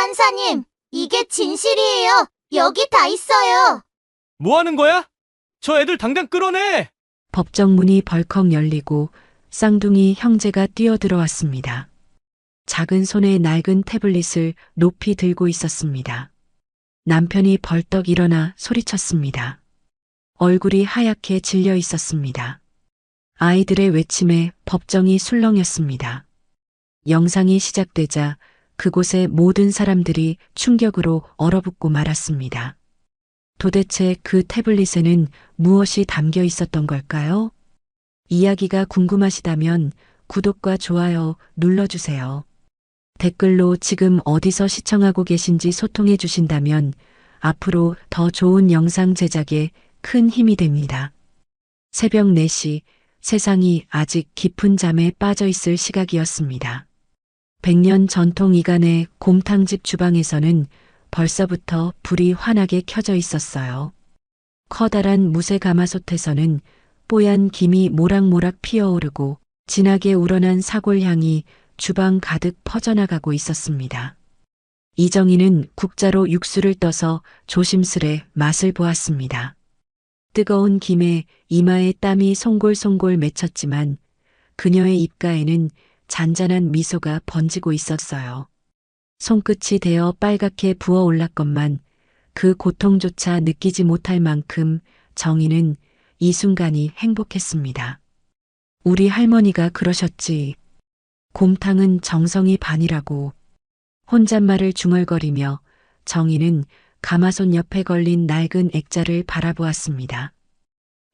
판사님, 이게 진실이에요. 여기 다 있어요. 뭐 하는 거야? 저 애들 당장 끌어내! 법정 문이 벌컥 열리고 쌍둥이 형제가 뛰어들어왔습니다. 작은 손에 낡은 태블릿을 높이 들고 있었습니다. 남편이 벌떡 일어나 소리쳤습니다. 얼굴이 하얗게 질려 있었습니다. 아이들의 외침에 법정이 술렁였습니다. 영상이 시작되자 그곳의 모든 사람들이 충격으로 얼어붙고 말았습니다. 도대체 그 태블릿에는 무엇이 담겨 있었던 걸까요? 이야기가 궁금하시다면 구독과 좋아요 눌러주세요. 댓글로 지금 어디서 시청하고 계신지 소통해 주신다면 앞으로 더 좋은 영상 제작에 큰 힘이 됩니다. 새벽 4시 세상이 아직 깊은 잠에 빠져 있을 시각이었습니다. 100년 전통 이간의 곰탕집 주방에서는 벌써부터 불이 환하게 켜져 있었어요. 커다란 무쇠 가마솥에서는 뽀얀 김이 모락모락 피어오르고 진하게 우러난 사골향이 주방 가득 퍼져나가고 있었습니다. 이정희는 국자로 육수를 떠서 조심스레 맛을 보았습니다. 뜨거운 김에 이마에 땀이 송골송골 맺혔지만 그녀의 입가에는 잔잔한 미소가 번지고 있었어요. 손끝이 대어 빨갛게 부어올랐건만 그 고통조차 느끼지 못할 만큼 정희는 이 순간이 행복했습니다. 우리 할머니가 그러셨지. 곰탕은 정성이 반이라고. 혼잣말을 중얼거리며 정희는 가마솥 옆에 걸린 낡은 액자를 바라보았습니다.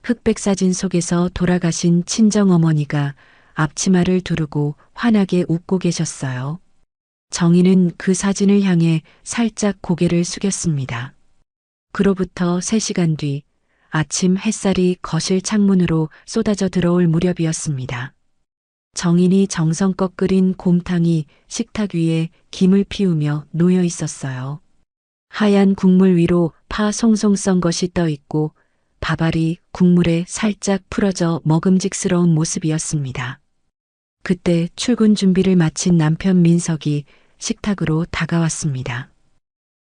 흑백 사진 속에서 돌아가신 친정어머니가 앞치마를 두르고 환하게 웃고 계셨어요. 정희는 그 사진을 향해 살짝 고개를 숙였습니다. 그로부터 3시간 뒤 아침 햇살이 거실 창문으로 쏟아져 들어올 무렵이었습니다. 정인이 정성껏 끓인 곰탕이 식탁 위에 김을 피우며 놓여 있었어요. 하얀 국물 위로 파 송송 썬 것이 떠 있고 밥알이 국물에 살짝 풀어져 먹음직스러운 모습이었습니다. 그때 출근 준비를 마친 남편 민석이 식탁으로 다가왔습니다.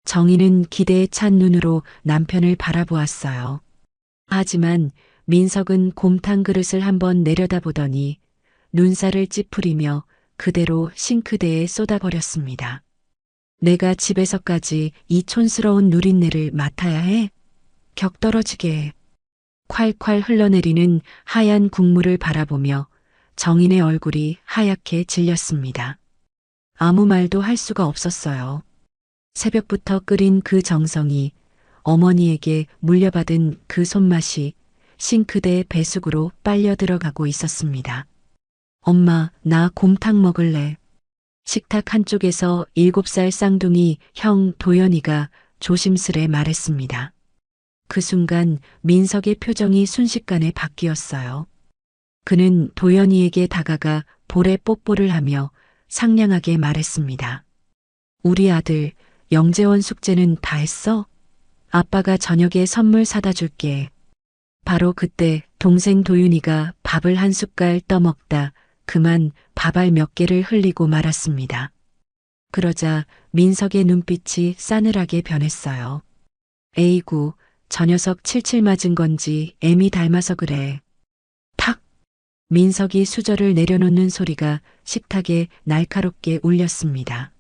정희는 기대에 찬 눈으로 남편을 바라보았어요. 하지만 민석은 곰탕 그릇을 한번 내려다보더니 눈살을 찌푸리며 그대로 싱크대에 쏟아버렸습니다. 내가 집에서까지 이 촌스러운 누린내를 맡아야 해? 격떨어지게. 콸콸 흘러내리는 하얀 국물을 바라보며 정인의 얼굴이 하얗게 질렸습니다. 아무 말도 할 수가 없었어요. 새벽부터 끓인 그 정성이 어머니에게 물려받은 그 손맛이 싱크대 배숙으로 빨려 들어가고 있었습니다. 엄마, 나 곰탕 먹을래. 식탁 한쪽에서 7살 쌍둥이 형 도연이가 조심스레 말했습니다. 그 순간 민석의 표정이 순식간에 바뀌었어요. 그는 도연이에게 다가가 볼에 뽀뽀를 하며 상냥하게 말했습니다. 우리 아들 영재원 숙제는 다 했어? 아빠가 저녁에 선물 사다 줄게. 바로 그때 동생 도윤이가 밥을 한 숟갈 떠먹다 그만 밥알 몇 개를 흘리고 말았습니다. 그러자 민석의 눈빛이 싸늘하게 변했어요. 에이구, 저 녀석 칠칠 맞은 건지 애미 닮아서 그래. 탁! 민석이 수저를 내려놓는 소리가 식탁에 날카롭게 울렸습니다.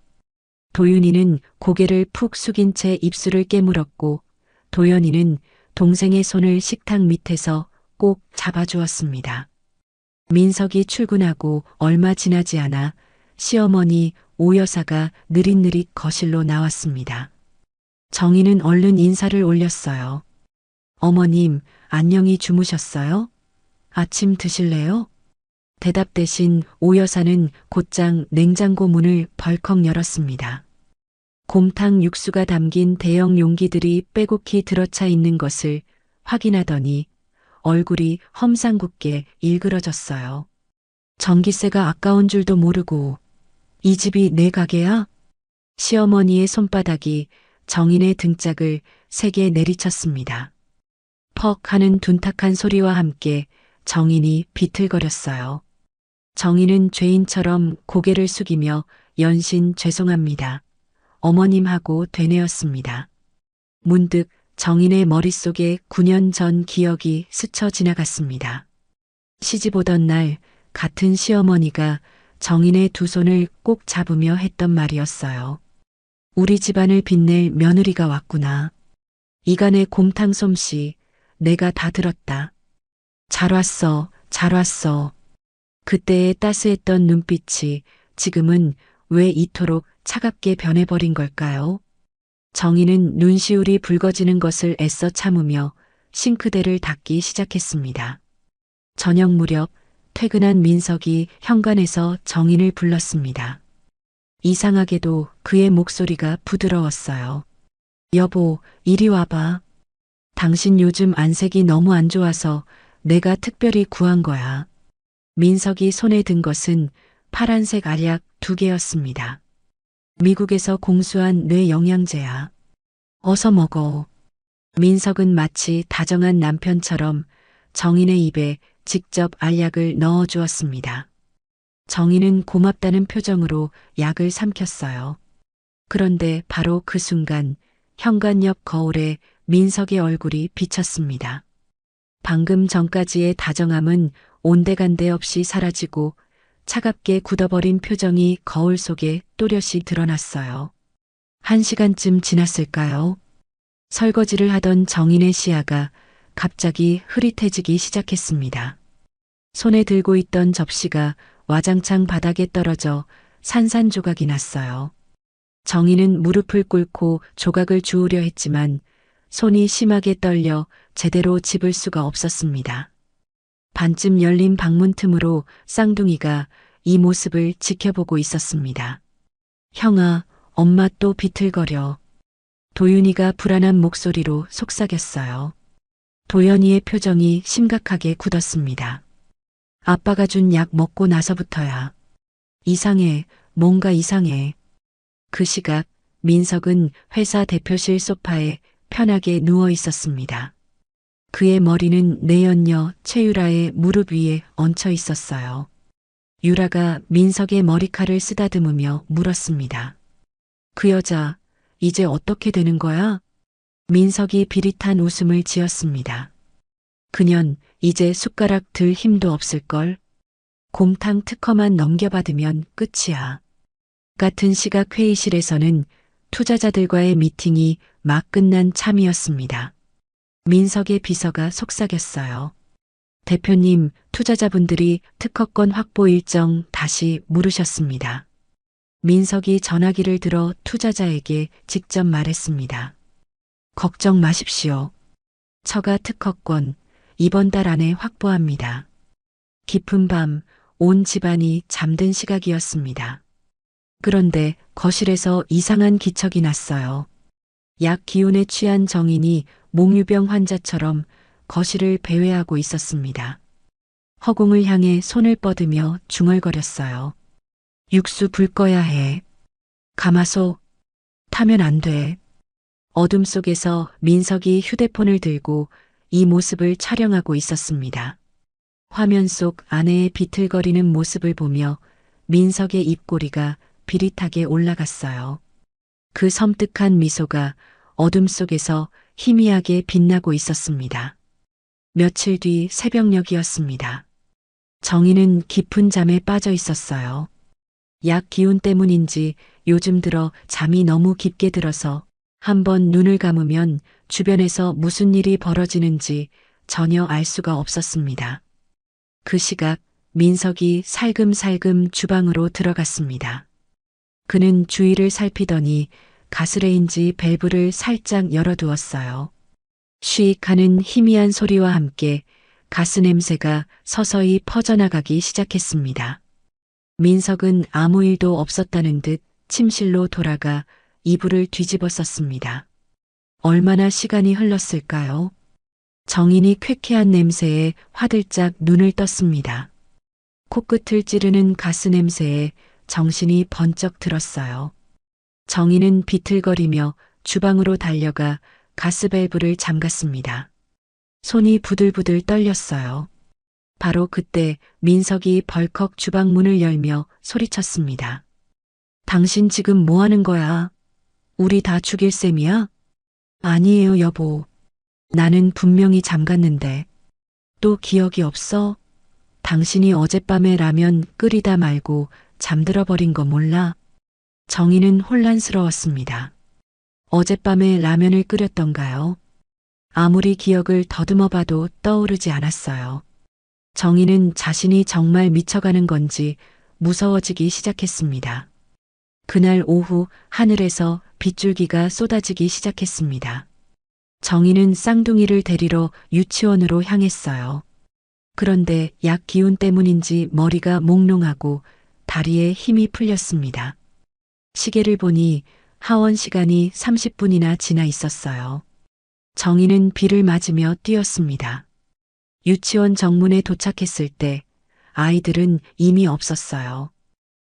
도윤이는 고개를 푹 숙인 채 입술을 깨물었고 도연이는 동생의 손을 식탁 밑에서 꼭 잡아주었습니다. 민석이 출근하고 얼마 지나지 않아 시어머니 오 여사가 느릿느릿 거실로 나왔습니다. 정희는 얼른 인사를 올렸어요. 어머님, 안녕히 주무셨어요? 아침 드실래요? 대답 대신 오 여사는 곧장 냉장고 문을 벌컥 열었습니다. 곰탕 육수가 담긴 대형 용기들이 빼곡히 들어차 있는 것을 확인하더니 얼굴이 험상궂게 일그러졌어요. 전기세가 아까운 줄도 모르고 이 집이 내 가게야? 시어머니의 손바닥이 정인의 등짝을 세게 내리쳤습니다. 퍽 하는 둔탁한 소리와 함께 정인이 비틀거렸어요. 정인은 죄인처럼 고개를 숙이며 연신 죄송합니다. 어머님하고 되뇌었습니다. 문득 정인의 머릿속에 9년 전 기억이 스쳐 지나갔습니다. 시집 오던 날 같은 시어머니가 정인의 두 손을 꼭 잡으며 했던 말이었어요. 우리 집안을 빛낼 며느리가 왔구나. 이간의 곰탕 솜씨 내가 다 들었다. 잘 왔어, 잘 왔어. 그때의 따스했던 눈빛이 지금은 왜 이토록 차갑게 변해버린 걸까요? 정희는 눈시울이 붉어지는 것을 애써 참으며 싱크대를 닦기 시작했습니다. 저녁 무렵 퇴근한 민석이 현관에서 정인을 불렀습니다. 이상하게도 그의 목소리가 부드러웠어요. 여보, 이리 와봐. 당신 요즘 안색이 너무 안 좋아서 내가 특별히 구한 거야. 민석이 손에 든 것은 파란색 알약 2개였습니다. 미국에서 공수한 뇌 영양제야. 어서 먹어. 민석은 마치 다정한 남편처럼 정인의 입에 직접 알약을 넣어 주었습니다. 정인은 고맙다는 표정으로 약을 삼켰어요. 그런데 바로 그 순간 현관 옆 거울에 민석의 얼굴이 비쳤습니다. 방금 전까지의 다정함은 온데간데 없이 사라지고 차갑게 굳어버린 표정이 거울 속에 또렷이 드러났어요. 1시간쯤 지났을까요? 설거지를 하던 정인의 시야가 갑자기 흐릿해지기 시작했습니다. 손에 들고 있던 접시가 와장창 바닥에 떨어져 산산조각이 났어요. 정인은 무릎을 꿇고 조각을 주우려 했지만 손이 심하게 떨려 제대로 집을 수가 없었습니다. 반쯤 열린 방문 틈으로 쌍둥이가 이 모습을 지켜보고 있었습니다. 형아, 엄마 또 비틀거려. 도윤이가 불안한 목소리로 속삭였어요. 도연이의 표정이 심각하게 굳었습니다. 아빠가 준 약 먹고 나서부터야. 이상해, 뭔가 이상해. 그 시각 민석은 회사 대표실 소파에 편하게 누워 있었습니다. 그의 머리는 내연녀 최유라의 무릎 위에 얹혀 있었어요. 유라가 민석의 머리칼을 쓰다듬으며 물었습니다. 그 여자, 이제 어떻게 되는 거야? 민석이 비릿한 웃음을 지었습니다. 그년 이제 숟가락 들 힘도 없을걸? 곰탕 특허만 넘겨받으면 끝이야. 같은 시각 회의실에서는 투자자들과의 미팅이 막 끝난 참이었습니다. 민석의 비서가 속삭였어요. 대표님, 투자자분들이 특허권 확보 일정 다시 물으셨습니다. 민석이 전화기를 들어 투자자에게 직접 말했습니다. 걱정 마십시오. 처가 특허권 이번 달 안에 확보합니다. 깊은 밤 온 집안이 잠든 시각이었습니다. 그런데 거실에서 이상한 기척이 났어요. 약 기운에 취한 정인이 몽유병 환자처럼 거실을 배회하고 있었습니다. 허공을 향해 손을 뻗으며 중얼거렸어요. 육수 불 꺼야 해. 가마솥 타면 안 돼. 어둠 속에서 민석이 휴대폰을 들고 이 모습을 촬영하고 있었습니다. 화면 속 아내의 비틀거리는 모습을 보며 민석의 입꼬리가 비릿하게 올라갔어요. 그 섬뜩한 미소가 어둠 속에서 희미하게 빛나고 있었습니다. 며칠 뒤 새벽녘이었습니다. 정희는 깊은 잠에 빠져 있었어요. 약 기운 때문인지 요즘 들어 잠이 너무 깊게 들어서 한번 눈을 감으면 주변에서 무슨 일이 벌어지는지 전혀 알 수가 없었습니다. 그 시각 민석이 살금살금 주방으로 들어갔습니다. 그는 주위를 살피더니 가스레인지 밸브를 살짝 열어두었어요. 쉬익 하는 희미한 소리와 함께 가스 냄새가 서서히 퍼져나가기 시작했습니다. 민석은 아무 일도 없었다는 듯 침실로 돌아가 이불을 뒤집어 썼습니다. 얼마나 시간이 흘렀을까요? 정인이 쾌쾌한 냄새에 화들짝 눈을 떴습니다. 코끝을 찌르는 가스 냄새에 정신이 번쩍 들었어요. 정인은 비틀거리며 주방으로 달려가 가스밸브를 잠갔습니다. 손이 부들부들 떨렸어요. 바로 그때 민석이 벌컥 주방 문을 열며 소리쳤습니다. 당신 지금 뭐 하는 거야? 우리 다 죽일 셈이야? 아니에요, 여보. 나는 분명히 잠갔는데. 또 기억이 없어? 당신이 어젯밤에 라면 끓이다 말고 잠들어 버린 거 몰라? 정희는 혼란스러웠습니다. 어젯밤에 라면을 끓였던가요? 아무리 기억을 더듬어 봐도 떠오르지 않았어요. 정희는 자신이 정말 미쳐가는 건지 무서워지기 시작했습니다. 그날 오후 하늘에서 빗줄기가 쏟아지기 시작했습니다. 정희는 쌍둥이를 데리러 유치원으로 향했어요. 그런데 약 기운 때문인지 머리가 몽롱하고 다리에 힘이 풀렸습니다. 시계를 보니 하원 시간이 30분이나 지나 있었어요. 정희는 비를 맞으며 뛰었습니다. 유치원 정문에 도착했을 때 아이들은 이미 없었어요.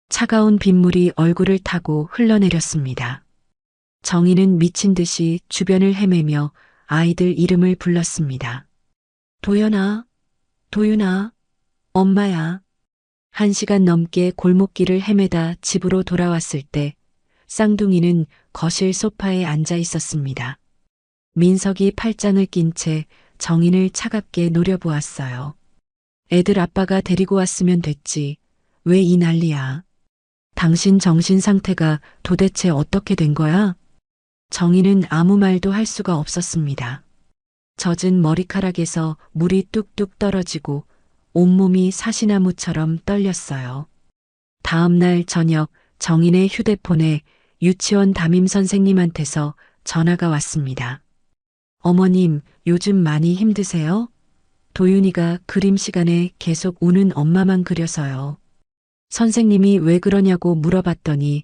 차가운 빗물이 얼굴을 타고 흘러내렸습니다. 정희는 미친 듯이 주변을 헤매며 아이들 이름을 불렀습니다. 도연아, 도윤아, 엄마야. 1시간 넘게 골목길을 헤매다 집으로 돌아왔을 때 쌍둥이는 거실 소파에 앉아 있었습니다. 민석이 팔짱을 낀 채 정인을 차갑게 노려보았어요. 애들 아빠가 데리고 왔으면 됐지. 왜 이 난리야? 당신 정신 상태가 도대체 어떻게 된 거야? 정인은 아무 말도 할 수가 없었습니다. 젖은 머리카락에서 물이 뚝뚝 떨어지고 온몸이 사시나무처럼 떨렸어요. 다음 날 저녁 정인의 휴대폰에 유치원 담임 선생님한테서 전화가 왔습니다. 어머님, 요즘 많이 힘드세요? 도윤이가 그림 시간에 계속 우는 엄마만 그려서요. 선생님이 왜 그러냐고 물어봤더니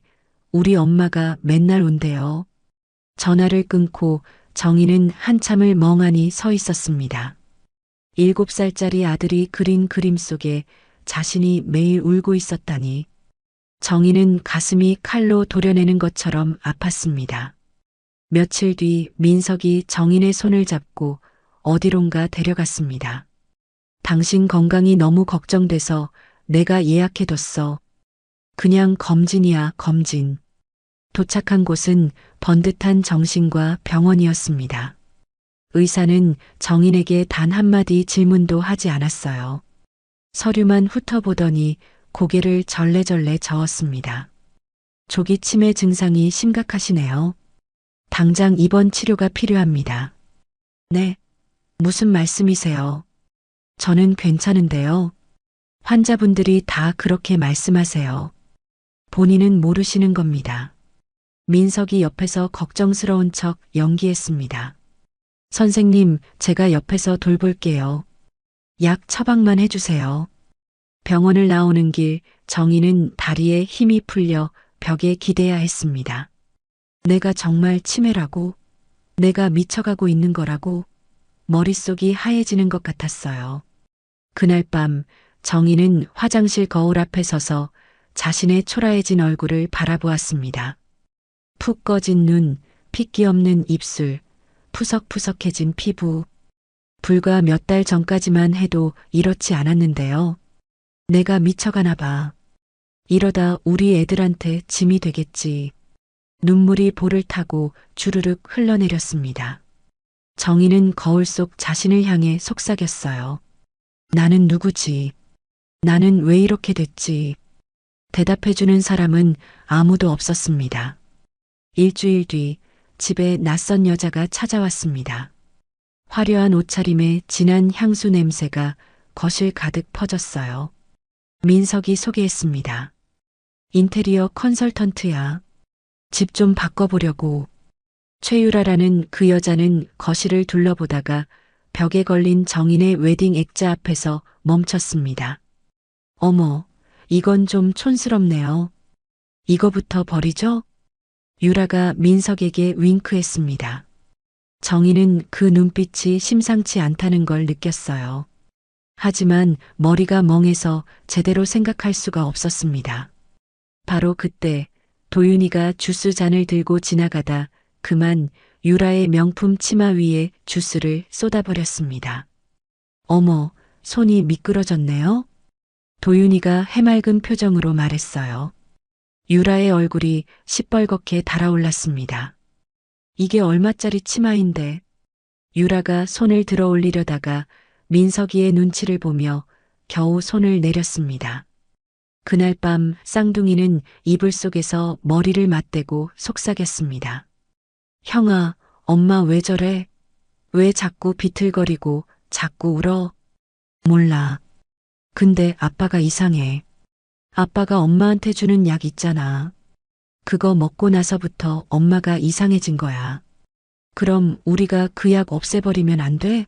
우리 엄마가 맨날 운대요. 전화를 끊고 정희는 한참을 멍하니 서 있었습니다. 7살짜리 아들이 그린 그림 속에 자신이 매일 울고 있었다니. 정희는 가슴이 칼로 도려내는 것처럼 아팠습니다. 며칠 뒤 민석이 정인의 손을 잡고 어디론가 데려갔습니다. 당신 건강이 너무 걱정돼서 내가 예약해뒀어. 그냥 검진이야, 검진. 도착한 곳은 번듯한 정신과 병원이었습니다. 의사는 정인에게 단 한마디 질문도 하지 않았어요. 서류만 훑어보더니 고개를 절레절레 저었습니다. 조기 치매 증상이 심각하시네요. 당장 입원 치료가 필요합니다. 네, 무슨 말씀이세요? 저는 괜찮은데요. 환자분들이 다 그렇게 말씀하세요. 본인은 모르시는 겁니다. 민석이 옆에서 걱정스러운 척 연기했습니다. 선생님, 제가 옆에서 돌볼게요. 약 처방만 해주세요. 병원을 나오는 길 정희는 다리에 힘이 풀려 벽에 기대야 했습니다. 내가 정말 치매라고? 내가 미쳐가고 있는 거라고? 머릿속이 하얘지는 것 같았어요. 그날 밤 정희는 화장실 거울 앞에 서서 자신의 초라해진 얼굴을 바라보았습니다. 푹 꺼진 눈, 핏기 없는 입술, 푸석푸석해진 피부. 불과 몇 달 전까지만 해도 이렇지 않았는데요. 내가 미쳐가나 봐. 이러다 우리 애들한테 짐이 되겠지. 눈물이 볼을 타고 주르륵 흘러내렸습니다. 정희는 거울 속 자신을 향해 속삭였어요. 나는 누구지? 나는 왜 이렇게 됐지? 대답해주는 사람은 아무도 없었습니다. 일주일 뒤 집에 낯선 여자가 찾아왔습니다. 화려한 옷차림에 진한 향수 냄새가 거실 가득 퍼졌어요. 민석이 소개했습니다. 인테리어 컨설턴트야. 집 좀 바꿔보려고. 최유라라는 그 여자는 거실을 둘러보다가 벽에 걸린 정인의 웨딩 액자 앞에서 멈췄습니다. 어머, 이건 좀 촌스럽네요. 이거부터 버리죠? 유라가 민석에게 윙크했습니다. 정희는 그 눈빛이 심상치 않다는 걸 느꼈어요. 하지만 머리가 멍해서 제대로 생각할 수가 없었습니다. 바로 그때 도윤이가 주스 잔을 들고 지나가다 그만 유라의 명품 치마 위에 주스를 쏟아버렸습니다. 어머, 손이 미끄러졌네요? 도윤이가 해맑은 표정으로 말했어요. 유라의 얼굴이 시뻘겋게 달아올랐습니다. 이게 얼마짜리 치마인데. 유라가 손을 들어 올리려다가 민석이의 눈치를 보며 겨우 손을 내렸습니다. 그날 밤 쌍둥이는 이불 속에서 머리를 맞대고 속삭였습니다. 형아, 엄마 왜 저래? 왜 자꾸 비틀거리고 자꾸 울어? 몰라. 근데 아빠가 이상해. 아빠가 엄마한테 주는 약 있잖아. 그거 먹고 나서부터 엄마가 이상해진 거야. 그럼 우리가 그 약 없애버리면 안 돼?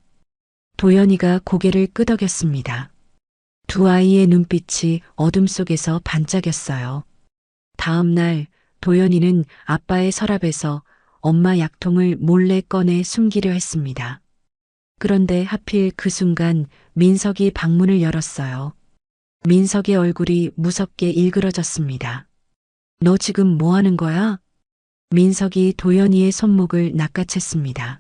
도연이가 고개를 끄덕였습니다. 두 아이의 눈빛이 어둠 속에서 반짝였어요. 다음 날 도연이는 아빠의 서랍에서 엄마 약통을 몰래 꺼내 숨기려 했습니다. 그런데 하필 그 순간 민석이 방문을 열었어요. 민석의 얼굴이 무섭게 일그러졌습니다. 너 지금 뭐 하는 거야? 민석이 도연이의 손목을 낚아챘습니다.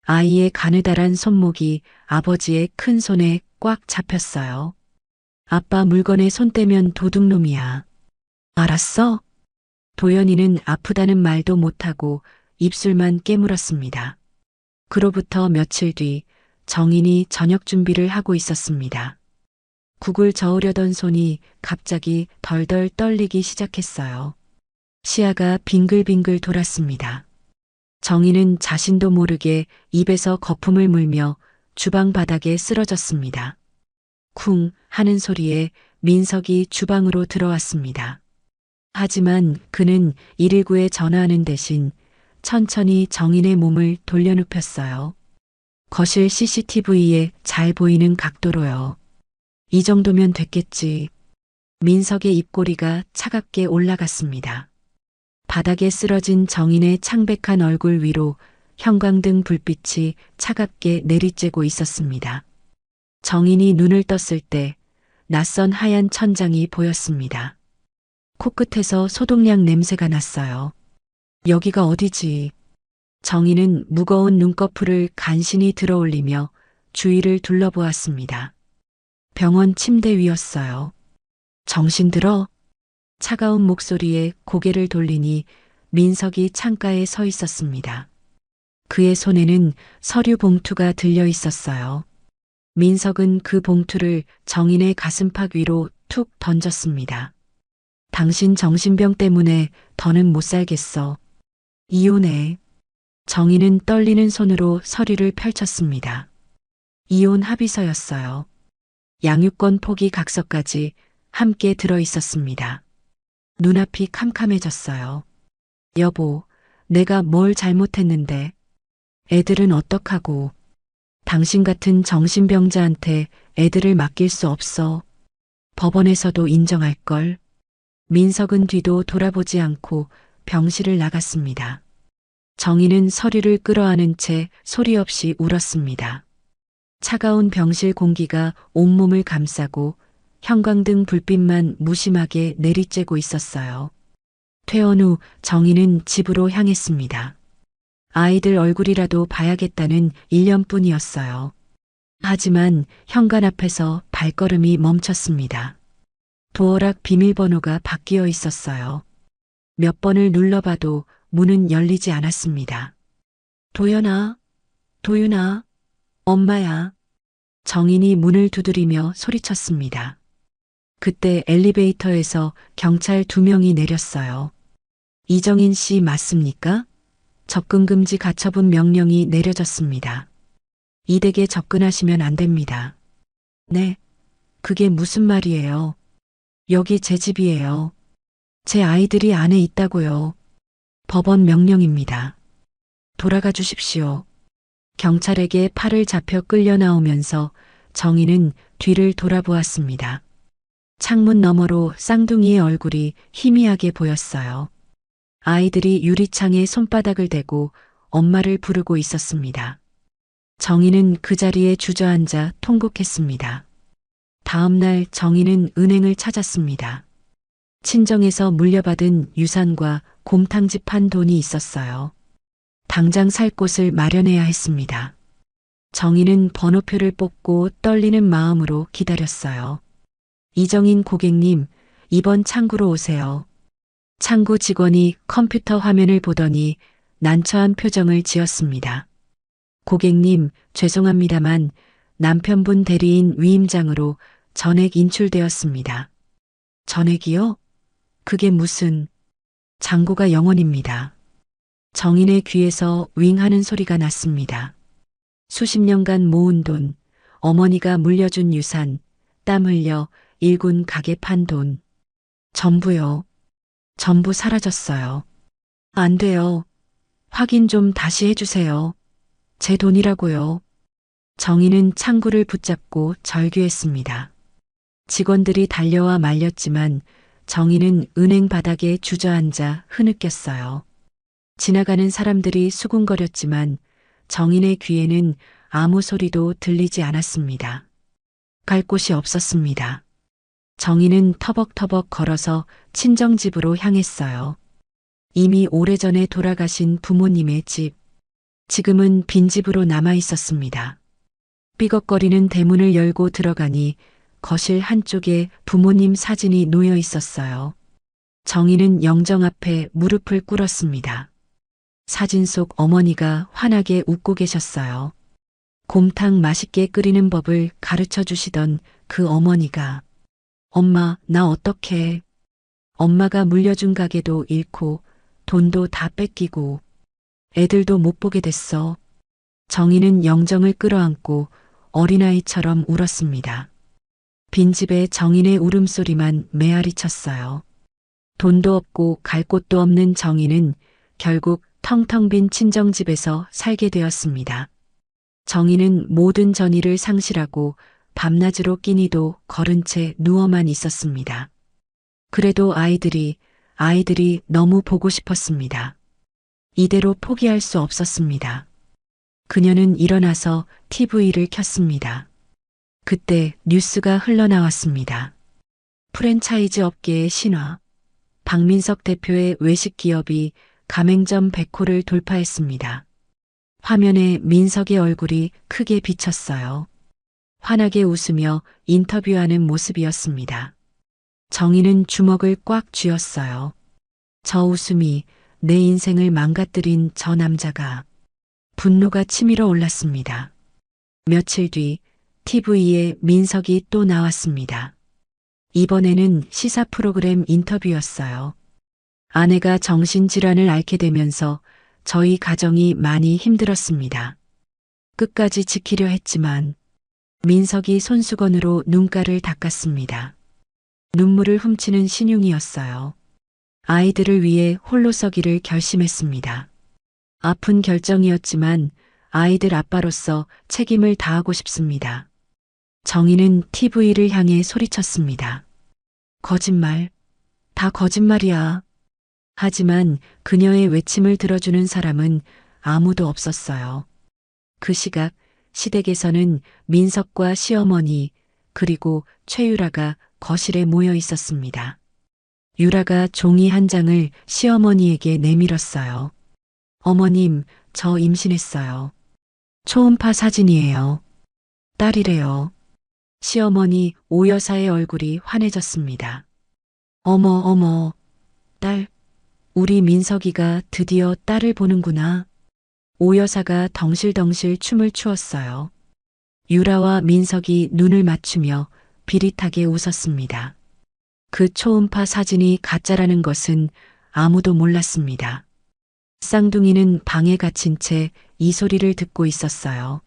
아이의 가느다란 손목이 아버지의 큰 손에 꽉 잡혔어요. 아빠 물건에 손 떼면 도둑놈이야. 알았어? 도연이는 아프다는 말도 못하고 입술만 깨물었습니다. 그로부터 며칠 뒤 정인이 저녁 준비를 하고 있었습니다. 국을 저으려던 손이 갑자기 덜덜 떨리기 시작했어요. 시야가 빙글빙글 돌았습니다. 정인은 자신도 모르게 입에서 거품을 물며 주방 바닥에 쓰러졌습니다. 쿵 하는 소리에 민석이 주방으로 들어왔습니다. 하지만 그는 119에 전화하는 대신 천천히 정인의 몸을 돌려눕혔어요. 거실 CCTV에 잘 보이는 각도로요. 이 정도면 됐겠지. 민석의 입꼬리가 차갑게 올라갔습니다. 바닥에 쓰러진 정인의 창백한 얼굴 위로 형광등 불빛이 차갑게 내리쬐고 있었습니다. 정인이 눈을 떴을 때 낯선 하얀 천장이 보였습니다. 코끝에서 소독약 냄새가 났어요. 여기가 어디지? 정인은 무거운 눈꺼풀을 간신히 들어올리며 주위를 둘러보았습니다. 병원 침대 위였어요. 정신 들어? 차가운 목소리에 고개를 돌리니 민석이 창가에 서 있었습니다. 그의 손에는 서류 봉투가 들려 있었어요. 민석은 그 봉투를 정인의 가슴팍 위로 툭 던졌습니다. 당신 정신병 때문에 더는 못 살겠어. 이혼해. 정인은 떨리는 손으로 서류를 펼쳤습니다. 이혼 합의서였어요. 양육권 포기 각서까지 함께 들어 있었습니다. 눈앞이 캄캄해졌어요. 여보, 내가 뭘 잘못했는데. 애들은 어떡하고. 당신 같은 정신병자한테 애들을 맡길 수 없어. 법원에서도 인정할걸. 민석은 뒤도 돌아보지 않고 병실을 나갔습니다. 정인은 서류를 끌어안은 채 소리 없이 울었습니다. 차가운 병실 공기가 온몸을 감싸고 형광등 불빛만 무심하게 내리쬐고 있었어요. 퇴원 후 정인은 집으로 향했습니다. 아이들 얼굴이라도 봐야겠다는 일념뿐이었어요. 하지만 현관 앞에서 발걸음이 멈췄습니다. 도어락 비밀번호가 바뀌어 있었어요. 몇 번을 눌러봐도 문은 열리지 않았습니다. 도연아, 도윤아, 엄마야. 정인이 문을 두드리며 소리쳤습니다. 그때 엘리베이터에서 경찰 2명이 내렸어요. 이정인 씨 맞습니까? 접근 금지 가처분 명령이 내려졌습니다. 이 댁에 접근하시면 안 됩니다. 네, 그게 무슨 말이에요? 여기 제 집이에요. 제 아이들이 안에 있다고요. 법원 명령입니다. 돌아가 주십시오. 경찰에게 팔을 잡혀 끌려 나오면서 정인은 뒤를 돌아보았습니다. 창문 너머로 쌍둥이의 얼굴이 희미하게 보였어요. 아이들이 유리창에 손바닥을 대고 엄마를 부르고 있었습니다. 정인은 그 자리에 주저앉아 통곡했습니다. 다음 날 정인은 은행을 찾았습니다. 친정에서 물려받은 유산과 곰탕집 한 돈이 있었어요. 당장 살 곳을 마련해야 했습니다. 정인은 번호표를 뽑고 떨리는 마음으로 기다렸어요. 이정인 고객님, 이번 창구로 오세요. 창구 직원이 컴퓨터 화면을 보더니 난처한 표정을 지었습니다. 고객님, 죄송합니다만 남편분 대리인 위임장으로 전액 인출되었습니다. 전액이요? 그게 무슨... 장고가 영원입니다. 정인의 귀에서 윙 하는 소리가 났습니다. 수십 년간 모은 돈, 어머니가 물려준 유산, 땀 흘려 일군 가게 판 돈. 전부요. 전부 사라졌어요. 안 돼요. 확인 좀 다시 해주세요. 제 돈이라고요. 정인은 창구를 붙잡고 절규했습니다. 직원들이 달려와 말렸지만 정인은 은행 바닥에 주저앉아 흐느꼈어요. 지나가는 사람들이 수군거렸지만 정인의 귀에는 아무 소리도 들리지 않았습니다. 갈 곳이 없었습니다. 정인은 터벅터벅 걸어서 친정집으로 향했어요. 이미 오래전에 돌아가신 부모님의 집. 지금은 빈집으로 남아 있었습니다. 삐걱거리는 대문을 열고 들어가니 거실 한쪽에 부모님 사진이 놓여 있었어요. 정인은 영정 앞에 무릎을 꿇었습니다. 사진 속 어머니가 환하게 웃고 계셨어요. 곰탕 맛있게 끓이는 법을 가르쳐 주시던 그 어머니가 엄마, 나 어떡해. 엄마가 물려준 가게도 잃고 돈도 다 뺏기고 애들도 못 보게 됐어. 정인은 영정을 끌어안고 어린아이처럼 울었습니다. 빈집에 정인의 울음소리만 메아리 쳤어요. 돈도 없고 갈 곳도 없는 정인은 결국 텅텅 빈 친정집에서 살게 되었습니다. 정인은 모든 전의를 상실하고 밤낮으로 끼니도 거른 채 누워만 있었습니다. 그래도 아이들이 너무 보고 싶었습니다. 이대로 포기할 수 없었습니다. 그녀는 일어나서 TV를 켰습니다. 그때 뉴스가 흘러나왔습니다. 프랜차이즈 업계의 신화. 박민석 대표의 외식 기업이 가맹점 100호를 돌파했습니다. 화면에 민석의 얼굴이 크게 비쳤어요. 환하게 웃으며 인터뷰하는 모습이었습니다. 정인은 주먹을 꽉 쥐었어요. 저 웃음이 내 인생을 망가뜨린 저 남자가. 분노가 치밀어 올랐습니다. 며칠 뒤 TV에 민석이 또 나왔습니다. 이번에는 시사 프로그램 인터뷰였어요. 아내가 정신질환을 앓게 되면서 저희 가정이 많이 힘들었습니다. 끝까지 지키려 했지만 민석이 손수건으로 눈가를 닦았습니다. 눈물을 훔치는 신용이었어요. 아이들을 위해 홀로 서기를 결심했습니다. 아픈 결정이었지만 아이들 아빠로서 책임을 다하고 싶습니다. 정인은 TV를 향해 소리쳤습니다. 거짓말. 다 거짓말이야. 하지만 그녀의 외침을 들어주는 사람은 아무도 없었어요. 그 시각 시댁에서는 민석과 시어머니 그리고 최유라가 거실에 모여 있었습니다. 유라가 종이 한 장을 시어머니에게 내밀었어요. 어머님, 저 임신했어요. 초음파 사진이에요. 딸이래요. 시어머니 오 여사의 얼굴이 환해졌습니다. 어머, 딸. 우리 민석이가 드디어 딸을 보는구나. 오 여사가 덩실덩실 춤을 추었어요. 유라와 민석이 눈을 맞추며 비릿하게 웃었습니다. 그 초음파 사진이 가짜라는 것은 아무도 몰랐습니다. 쌍둥이는 방에 갇힌 채 이 소리를 듣고 있었어요.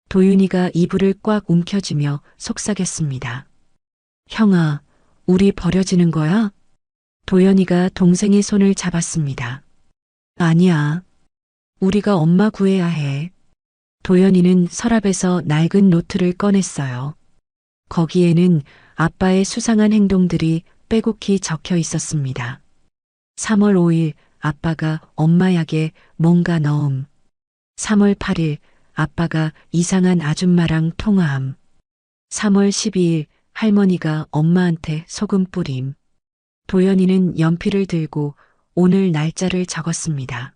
도윤이가 이불을 꽉 움켜쥐며 속삭였습니다. 형아, 우리 버려지는 거야? 도연이가 동생의 손을 잡았습니다. 아니야. 우리가 엄마 구해야 해. 도연이는 서랍에서 낡은 노트를 꺼냈어요. 거기에는 아빠의 수상한 행동들이 빼곡히 적혀 있었습니다. 3월 5일 아빠가 엄마 약에 뭔가 넣음. 3월 8일 아빠가 이상한 아줌마랑 통화함. 3월 12일 할머니가 엄마한테 소금 뿌림. 도연이는 연필을 들고 오늘 날짜를 적었습니다.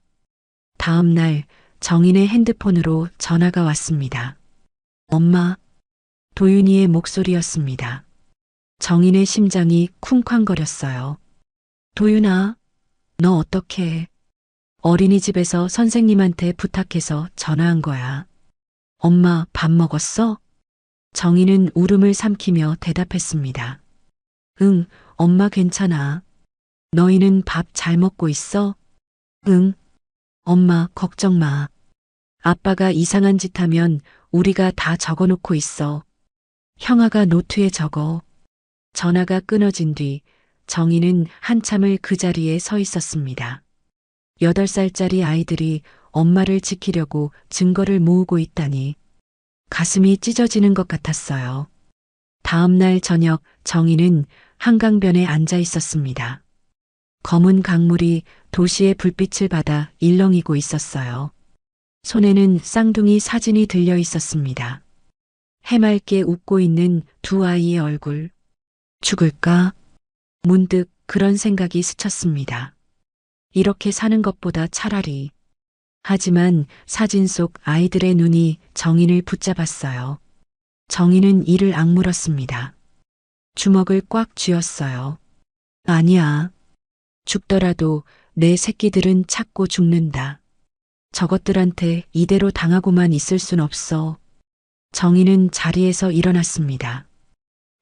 다음 날 정인의 핸드폰으로 전화가 왔습니다. 엄마. 도윤이의 목소리였습니다. 정인의 심장이 쿵쾅거렸어요. 도윤아, 너 어떡해? 어린이집에서 선생님한테 부탁해서 전화한 거야. 엄마 밥 먹었어? 정희는 울음을 삼키며 대답했습니다. 응, 엄마 괜찮아. 너희는 밥 잘 먹고 있어? 응. 엄마 걱정 마. 아빠가 이상한 짓 하면 우리가 다 적어놓고 있어. 형아가 노트에 적어. 전화가 끊어진 뒤 정희는 한참을 그 자리에 서 있었습니다. 8살짜리 아이들이 엄마를 지키려고 증거를 모으고 있다니 가슴이 찢어지는 것 같았어요. 다음 날 저녁 정희는 한강변에 앉아 있었습니다. 검은 강물이 도시의 불빛을 받아 일렁이고 있었어요. 손에는 쌍둥이 사진이 들려 있었습니다. 해맑게 웃고 있는 두 아이의 얼굴. 죽을까? 문득 그런 생각이 스쳤습니다. 이렇게 사는 것보다 차라리. 하지만 사진 속 아이들의 눈이 정인을 붙잡았어요. 정인은 이를 악물었습니다. 주먹을 꽉 쥐었어요. 아니야. 죽더라도 내 새끼들은 찾고 죽는다. 저것들한테 이대로 당하고만 있을 순 없어. 정인은 자리에서 일어났습니다.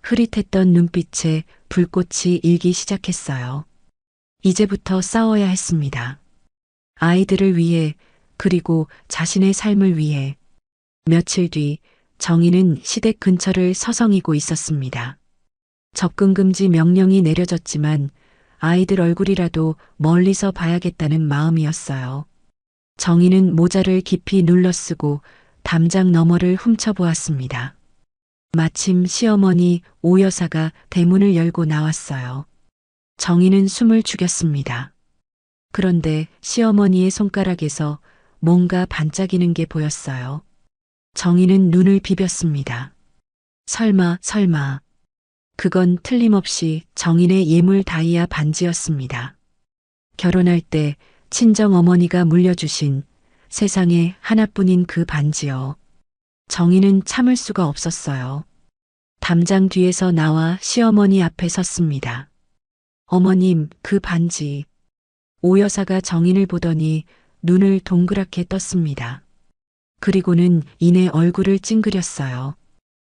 흐릿했던 눈빛에 불꽃이 일기 시작했어요. 이제부터 싸워야 했습니다. 아이들을 위해 그리고 자신의 삶을 위해. 며칠 뒤 정희는 시댁 근처를 서성이고 있었습니다. 접근 금지 명령이 내려졌지만 아이들 얼굴이라도 멀리서 봐야겠다는 마음이었어요. 정희는 모자를 깊이 눌러쓰고 담장 너머를 훔쳐보았습니다. 마침 시어머니 오 여사가 대문을 열고 나왔어요. 정희는 숨을 죽였습니다. 그런데 시어머니의 손가락에서 뭔가 반짝이는 게 보였어요. 정희는 눈을 비볐습니다. 설마. 그건 틀림없이 정인의 예물 다이아 반지였습니다. 결혼할 때 친정 어머니가 물려주신 세상에 하나뿐인 그 반지요. 정희는 참을 수가 없었어요. 담장 뒤에서 나와 시어머니 앞에 섰습니다. 어머님, 그 반지. 오 여사가 정인을 보더니 눈을 동그랗게 떴습니다. 그리고는 이내 얼굴을 찡그렸어요.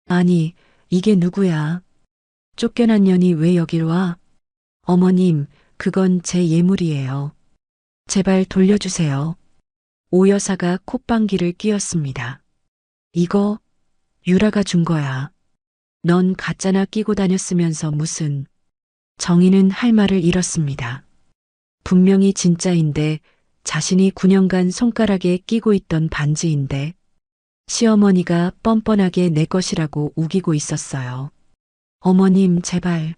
아니, 이게 누구야? 쫓겨난 년이 왜 여길 와? 어머님, 그건 제 예물이에요. 제발 돌려주세요. 오 여사가 콧방귀를 뀌었습니다. 이거 유라가 준 거야. 넌 가짜나 끼고 다녔으면서 무슨. 정희는 할 말을 잃었습니다. 분명히 진짜인데 자신이 9년간 손가락에 끼고 있던 반지인데 시어머니가 뻔뻔하게 내 것이라고 우기고 있었어요. 어머님 제발.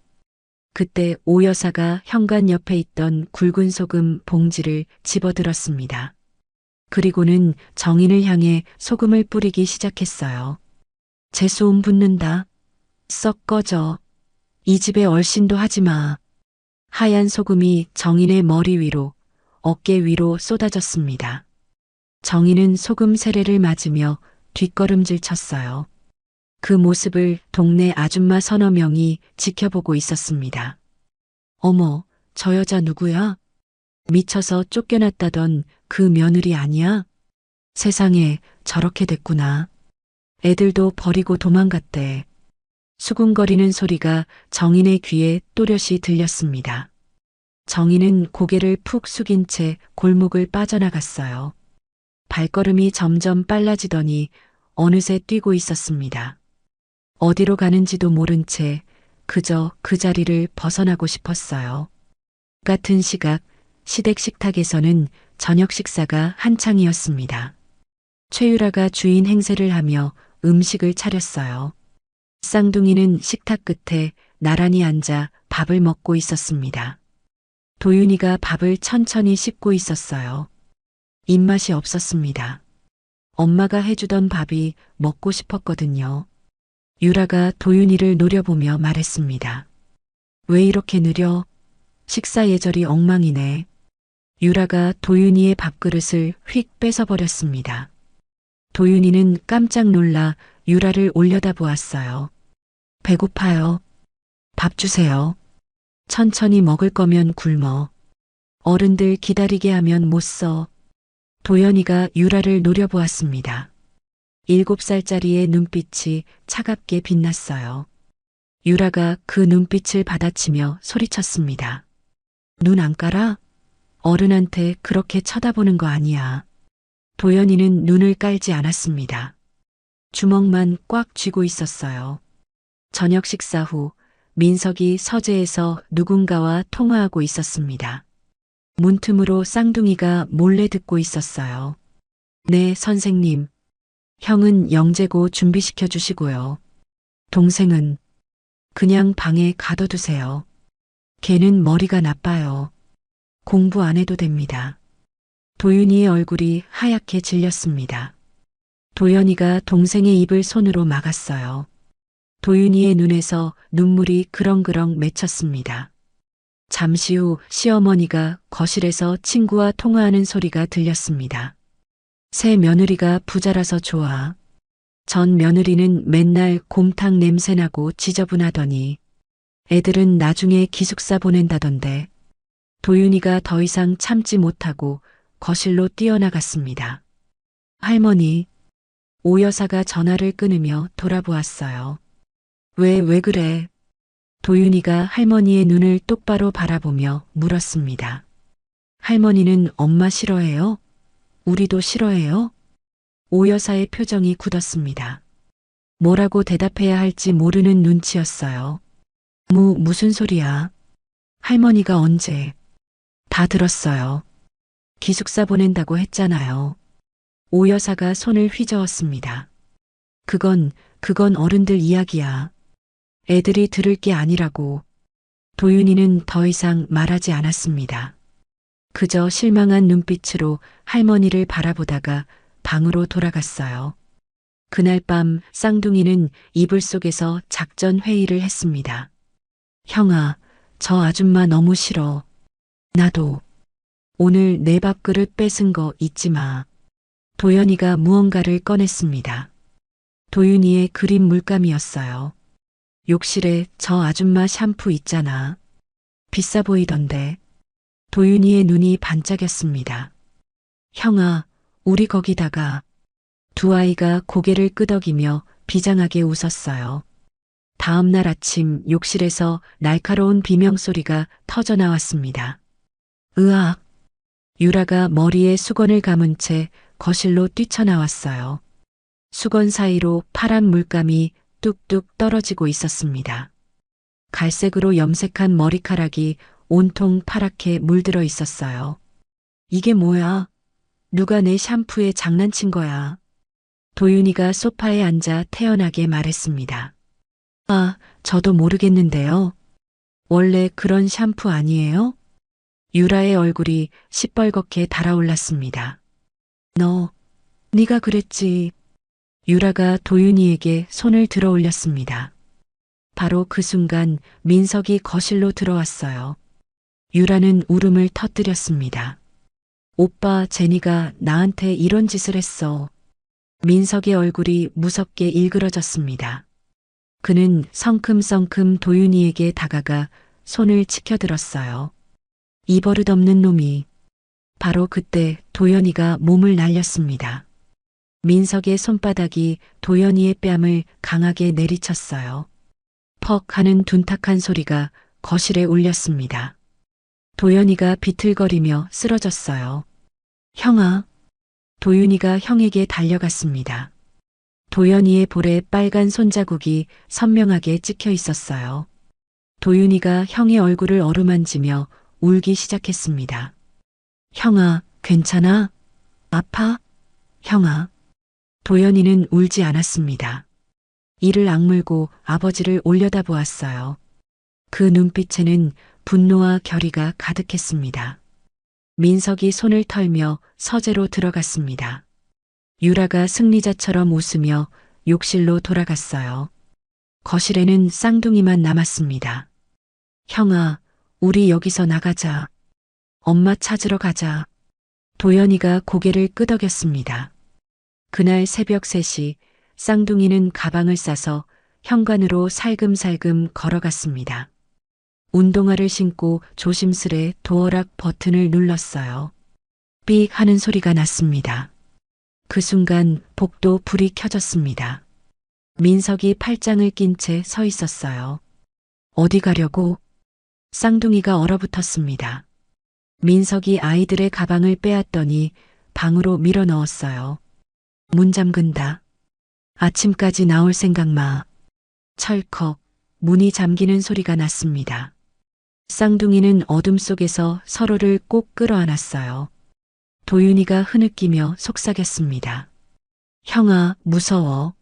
그때 오 여사가 현관 옆에 있던 굵은 소금 봉지를 집어들었습니다. 그리고는 정인을 향해 소금을 뿌리기 시작했어요. 재수음 붙는다. 썩 꺼져. 이 집에 얼씬도 하지 마. 하얀 소금이 정인의 머리 위로, 어깨 위로 쏟아졌습니다. 정인은 소금 세례를 맞으며 뒷걸음질 쳤어요. 그 모습을 동네 아줌마 서너 명이 지켜보고 있었습니다. 어머, 저 여자 누구야? 미쳐서 쫓겨났다던 그 며느리 아니야? 세상에 저렇게 됐구나. 애들도 버리고 도망갔대. 수군거리는 소리가 정인의 귀에 또렷이 들렸습니다. 정인은 고개를 푹 숙인 채 골목을 빠져나갔어요. 발걸음이 점점 빨라지더니 어느새 뛰고 있었습니다. 어디로 가는지도 모른 채 그저 그 자리를 벗어나고 싶었어요. 같은 시각 시댁 식탁에서는 저녁 식사가 한창이었습니다. 최유라가 주인 행세를 하며 음식을 차렸어요. 쌍둥이는 식탁 끝에 나란히 앉아 밥을 먹고 있었습니다. 도윤이가 밥을 천천히 씹고 있었어요. 입맛이 없었습니다. 엄마가 해주던 밥이 먹고 싶었거든요. 유라가 도윤이를 노려보며 말했습니다. 왜 이렇게 느려? 식사 예절이 엉망이네. 유라가 도윤이의 밥그릇을 휙 뺏어버렸습니다. 도윤이는 깜짝 놀라 유라를 올려다보았어요. 배고파요. 밥 주세요. 천천히 먹을 거면 굶어. 어른들 기다리게 하면 못 써. 도연이가 유라를 노려보았습니다. 7살짜리의 눈빛이 차갑게 빛났어요. 유라가 그 눈빛을 받아치며 소리쳤습니다. 눈 안 깔아? 어른한테 그렇게 쳐다보는 거 아니야. 도연이는 눈을 깔지 않았습니다. 주먹만 꽉 쥐고 있었어요. 저녁 식사 후 민석이 서재에서 누군가와 통화하고 있었습니다. 문틈으로 쌍둥이가 몰래 듣고 있었어요. 네, 선생님. 형은 영재고 준비시켜 주시고요. 동생은 그냥 방에 가둬두세요. 걔는 머리가 나빠요. 공부 안 해도 됩니다. 도윤이의 얼굴이 하얗게 질렸습니다. 도연이가 동생의 입을 손으로 막았어요. 도윤이의 눈에서 눈물이 그렁그렁 맺혔습니다. 잠시 후 시어머니가 거실에서 친구와 통화하는 소리가 들렸습니다. 새 며느리가 부자라서 좋아. 전 며느리는 맨날 곰탕 냄새나고 지저분하더니 애들은 나중에 기숙사 보낸다던데. 도윤이가 더 이상 참지 못하고 거실로 뛰어나갔습니다. 할머니, 오 여사가 전화를 끊으며 돌아보았어요. 왜 그래? 도윤이가 할머니의 눈을 똑바로 바라보며 물었습니다. 할머니는 엄마 싫어해요? 우리도 싫어해요? 오 여사의 표정이 굳었습니다. 뭐라고 대답해야 할지 모르는 눈치였어요. 무슨 소리야? 할머니가 언제? 다 들었어요. 기숙사 보낸다고 했잖아요. 오 여사가 손을 휘저었습니다. 그건 어른들 이야기야. 애들이 들을 게 아니라고. 도윤이는 더 이상 말하지 않았습니다. 그저 실망한 눈빛으로 할머니를 바라보다가 방으로 돌아갔어요. 그날 밤 쌍둥이는 이불 속에서 작전 회의를 했습니다. 형아, 저 아줌마 너무 싫어. 나도. 오늘 내 밥그릇 뺏은 거 잊지 마. 도연이가 무언가를 꺼냈습니다. 도윤이의 그림 물감이었어요. 욕실에 저 아줌마 샴푸 있잖아. 비싸 보이던데. 도윤이의 눈이 반짝였습니다. 형아, 우리 거기다가. 두 아이가 고개를 끄덕이며 비장하게 웃었어요. 다음 날 아침 욕실에서 날카로운 비명소리가 터져나왔습니다. 으악! 유라가 머리에 수건을 감은 채 거실로 뛰쳐나왔어요. 수건 사이로 파란 물감이 뚝뚝 떨어지고 있었습니다. 갈색으로 염색한 머리카락이 온통 파랗게 물들어 있었어요. 이게 뭐야? 누가 내 샴푸에 장난친 거야? 도윤이가 소파에 앉아 태연하게 말했습니다. 아, 저도 모르겠는데요. 원래 그런 샴푸 아니에요? 유라의 얼굴이 시뻘겋게 달아올랐습니다. 네가 그랬지. 유라가 도윤이에게 손을 들어 올렸습니다. 바로 그 순간 민석이 거실로 들어왔어요. 유라는 울음을 터뜨렸습니다. 오빠 제니가 나한테 이런 짓을 했어. 민석의 얼굴이 무섭게 일그러졌습니다. 그는 성큼성큼 도윤이에게 다가가 손을 치켜들었어요. 이 버릇없는 놈이. 바로 그때 도연이가 몸을 날렸습니다. 민석의 손바닥이 도연이의 뺨을 강하게 내리쳤어요. 퍽 하는 둔탁한 소리가 거실에 울렸습니다. 도연이가 비틀거리며 쓰러졌어요. 형아. 도윤이가 형에게 달려갔습니다. 도연이의 볼에 빨간 손자국이 선명하게 찍혀 있었어요. 도윤이가 형의 얼굴을 어루만지며 울기 시작했습니다. 형아, 괜찮아? 아파? 형아. 도연이는 울지 않았습니다. 이를 악물고 아버지를 올려다보았어요. 그 눈빛에는 분노와 결의가 가득했습니다. 민석이 손을 털며 서재로 들어갔습니다. 유라가 승리자처럼 웃으며 욕실로 돌아갔어요. 거실에는 쌍둥이만 남았습니다. 형아, 우리 여기서 나가자. 엄마 찾으러 가자. 도연이가 고개를 끄덕였습니다. 그날 새벽 3시 쌍둥이는 가방을 싸서 현관으로 살금살금 걸어갔습니다. 운동화를 신고 조심스레 도어락 버튼을 눌렀어요. 삑 하는 소리가 났습니다. 그 순간 복도 불이 켜졌습니다. 민석이 팔짱을 낀 채 서 있었어요. 어디 가려고? 쌍둥이가 얼어붙었습니다. 민석이 아이들의 가방을 빼앗더니 방으로 밀어 넣었어요. 문 잠근다. 아침까지 나올 생각 마. 철컥 문이 잠기는 소리가 났습니다. 쌍둥이는 어둠 속에서 서로를 꼭 끌어안았어요. 도윤이가 흐느끼며 속삭였습니다. 형아, 무서워.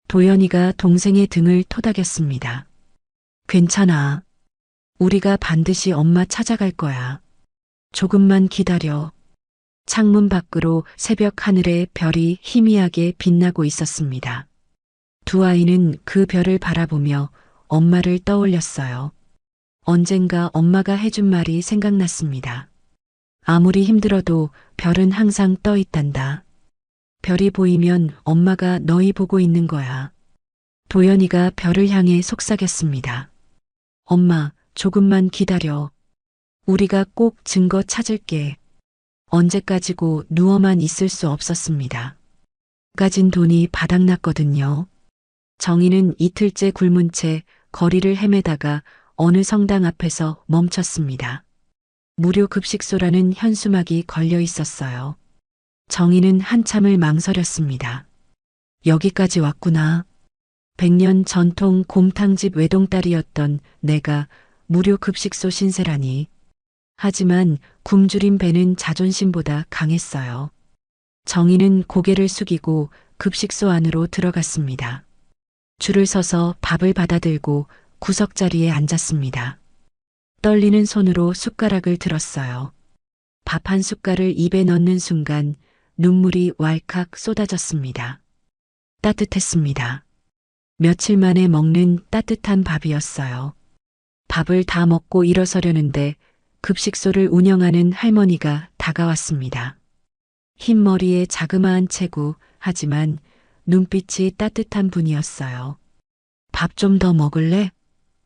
도연이가 동생의 등을 토닥였습니다. 괜찮아. 우리가 반드시 엄마 찾아갈 거야. 조금만 기다려. 창문 밖으로 새벽 하늘에 별이 희미하게 빛나고 있었습니다. 두 아이는 그 별을 바라보며 엄마를 떠올렸어요. 언젠가 엄마가 해준 말이 생각났습니다. 아무리 힘들어도 별은 항상 떠 있단다. 별이 보이면 엄마가 너희 보고 있는 거야. 도연이가 별을 향해 속삭였습니다. 엄마, 조금만 기다려. 우리가 꼭 증거 찾을게. 언제까지고 누워만 있을 수 없었습니다. 가진 돈이 바닥났거든요. 정희는 이틀째 굶은 채 거리를 헤매다가 어느 성당 앞에서 멈췄습니다. 무료 급식소라는 현수막이 걸려 있었어요. 정희는 한참을 망설였습니다. 여기까지 왔구나. 100년 전통 곰탕집 외동딸이었던 내가 무료 급식소 신세라니. 하지만 굶주린 배는 자존심보다 강했어요. 정희는 고개를 숙이고 급식소 안으로 들어갔습니다. 줄을 서서 밥을 받아들고 구석자리에 앉았습니다. 떨리는 손으로 숟가락을 들었어요. 밥 한 숟갈을 입에 넣는 순간 눈물이 왈칵 쏟아졌습니다. 따뜻했습니다. 며칠 만에 먹는 따뜻한 밥이었어요. 밥을 다 먹고 일어서려는데 급식소를 운영하는 할머니가 다가왔습니다. 흰 머리에 자그마한 체구, 하지만 눈빛이 따뜻한 분이었어요. 밥 좀 더 먹을래?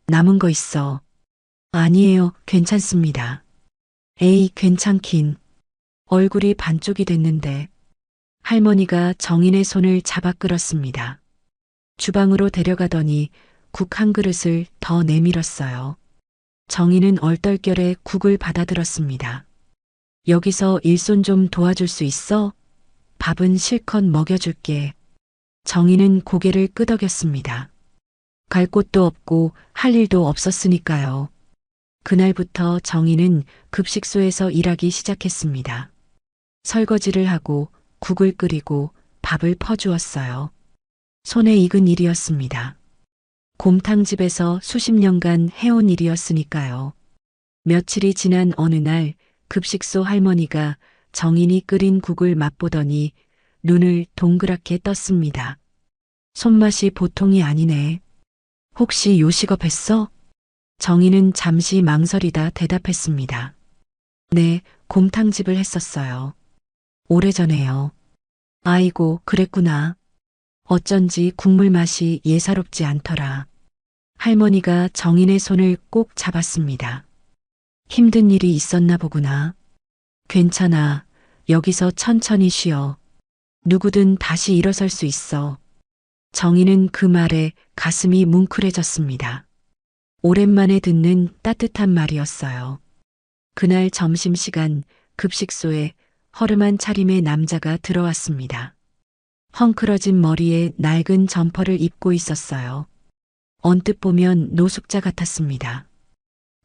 남은 거 있어. 아니에요, 괜찮습니다. 에이, 괜찮긴. 얼굴이 반쪽이 됐는데. 할머니가 정인의 손을 잡아 끌었습니다. 주방으로 데려가더니 국 한 그릇을 더 내밀었어요. 정희는 얼떨결에 국을 받아들었습니다. 여기서 일손 좀 도와줄 수 있어? 밥은 실컷 먹여줄게. 정희는 고개를 끄덕였습니다. 갈 곳도 없고 할 일도 없었으니까요. 그날부터 정희는 급식소에서 일하기 시작했습니다. 설거지를 하고 국을 끓이고 밥을 퍼주었어요. 손에 익은 일이었습니다. 곰탕집에서 수십 년간 해온 일이었으니까요. 며칠이 지난 어느 날 급식소 할머니가 정인이 끓인 국을 맛보더니 눈을 동그랗게 떴습니다. 손맛이 보통이 아니네. 혹시 요식업 했어? 정인은 잠시 망설이다 대답했습니다. 네, 곰탕집을 했었어요. 오래전에요. 아이고, 그랬구나. 어쩐지 국물 맛이 예사롭지 않더라. 할머니가 정인의 손을 꼭 잡았습니다. 힘든 일이 있었나 보구나. 괜찮아. 여기서 천천히 쉬어. 누구든 다시 일어설 수 있어. 정인은 그 말에 가슴이 뭉클해졌습니다. 오랜만에 듣는 따뜻한 말이었어요. 그날 점심시간 급식소에 허름한 차림의 남자가 들어왔습니다. 헝클어진 머리에 낡은 점퍼를 입고 있었어요. 언뜻 보면 노숙자 같았습니다.